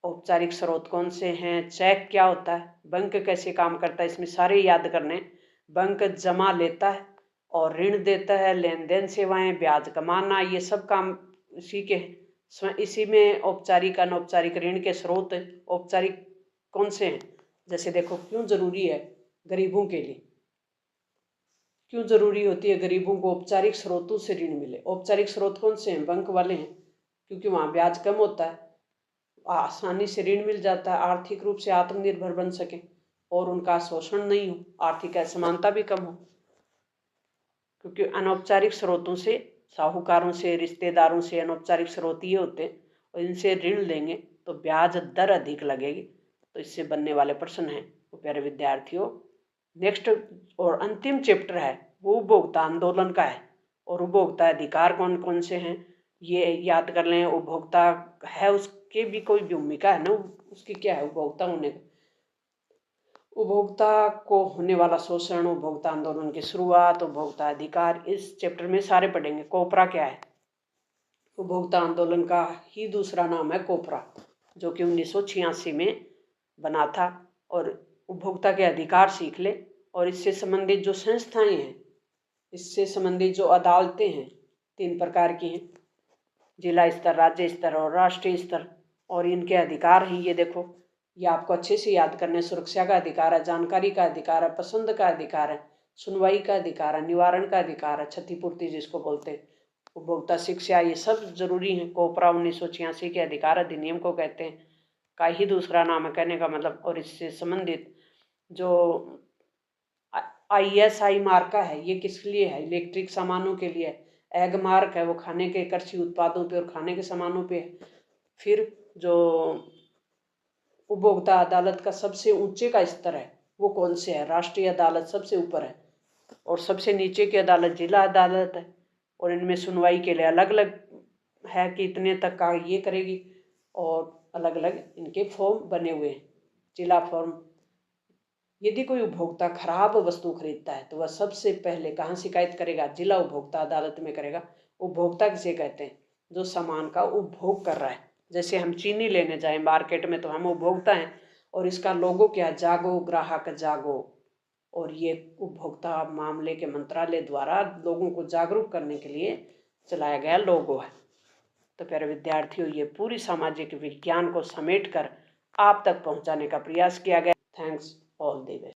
औपचारिक स्रोत कौन से हैं? चेक क्या होता है, बैंक कैसे काम करता है, इसमें सारे याद करने। बैंक जमा लेता है और ऋण देता है, लेन देन सेवाएं, ब्याज कमाना, ये सब काम इसी के हैं। इसी में औपचारिक अनौपचारिक ऋण के स्रोत हैं। औपचारिक कौन से हैं? जैसे देखो, क्यों जरूरी है गरीबों के लिए, क्यों जरूरी होती है गरीबों को औपचारिक स्रोतों से ऋण मिले? औपचारिक स्रोत कौन से हैं? बैंक वाले हैं, क्योंकि वहाँ ब्याज कम होता है, आसानी से ऋण मिल जाता है, आर्थिक रूप से आत्मनिर्भर बन सके और उनका शोषण नहीं हो, आर्थिक असमानता भी कम हो। क्योंकि अनौपचारिक स्रोतों से, साहूकारों से, रिश्तेदारों से अनौपचारिक स्रोत ये होते हैं, और इनसे ऋण लेंगे तो ब्याज दर अधिक लगेगी। तो इससे बनने वाले प्रश्न हैं वो प्यारे विद्यार्थियों। नेक्स्ट और अंतिम चैप्टर है वो उपभोक्ता आंदोलन का है। और उपभोक्ता अधिकार कौन कौन से हैं ये याद कर लें। उपभोक्ता है उसके भी कोई भूमिका है ना, उसकी क्या है उपभोक्ता होने का। उपभोक्ता को होने वाला शोषण, उपभोक्ता आंदोलन की शुरुआत, उपभोक्ता अधिकार, इस चैप्टर में सारे पढ़ेंगे। कोपरा क्या है? उपभोक्ता आंदोलन का ही दूसरा नाम है कोपरा, जो कि 1986 में बना था। और उपभोक्ता के अधिकार सीख ले। और इससे संबंधित जो संस्थाएं हैं, इससे संबंधित जो अदालतें हैं, 3 प्रकार की हैं, जिला स्तर, राज्य स्तर और राष्ट्रीय स्तर। और इनके अधिकार हैं ये देखो, ये आपको अच्छे से याद करने। सुरक्षा का अधिकार है, जानकारी का अधिकार है, पसंद का अधिकार है, सुनवाई का अधिकार है, निवारण का अधिकार है, क्षतिपूर्ति जिसको बोलते हैं, उपभोक्ता शिक्षा, ये सब जरूरी है। कोपरा 1986 के अधिकार अधिनियम को कहते हैं, का ही दूसरा नाम है कहने का मतलब। और इससे संबंधित जो ISI मार्का है ये किस लिए है? इलेक्ट्रिक सामानों के लिए। एग मार्क है वो खाने के कृषि उत्पादों पे और खाने के सामानों पे है। फिर जो उपभोक्ता अदालत का सबसे ऊंचे का स्तर है वो कौन से है? राष्ट्रीय अदालत सबसे ऊपर है और सबसे नीचे की अदालत जिला अदालत है। और इनमें सुनवाई के लिए अलग अलग है कि इतने तक का ये करेगी और अलग अलग इनके फॉर्म बने हुए हैं। जिला फॉर्म, यदि कोई उपभोक्ता खराब वस्तु खरीदता है तो वह सबसे पहले कहाँ शिकायत करेगा? जिला उपभोक्ता अदालत में करेगा। उपभोक्ता किसे कहते हैं? जो सामान का उपभोग कर रहा है। जैसे हम चीनी लेने जाएं मार्केट में तो हम उपभोक्ता हैं और इसका लोगो क्या? जागो ग्राहक जागो। और ये उपभोक्ता मामले के मंत्रालय द्वारा लोगों को जागरूक करने के लिए चलाया गया लोगो है। तो प्यारे विद्यार्थियों, ये पूरी सामाजिक विज्ञान को समेटकर आप तक पहुंचाने का प्रयास किया गया। Thanks all the best.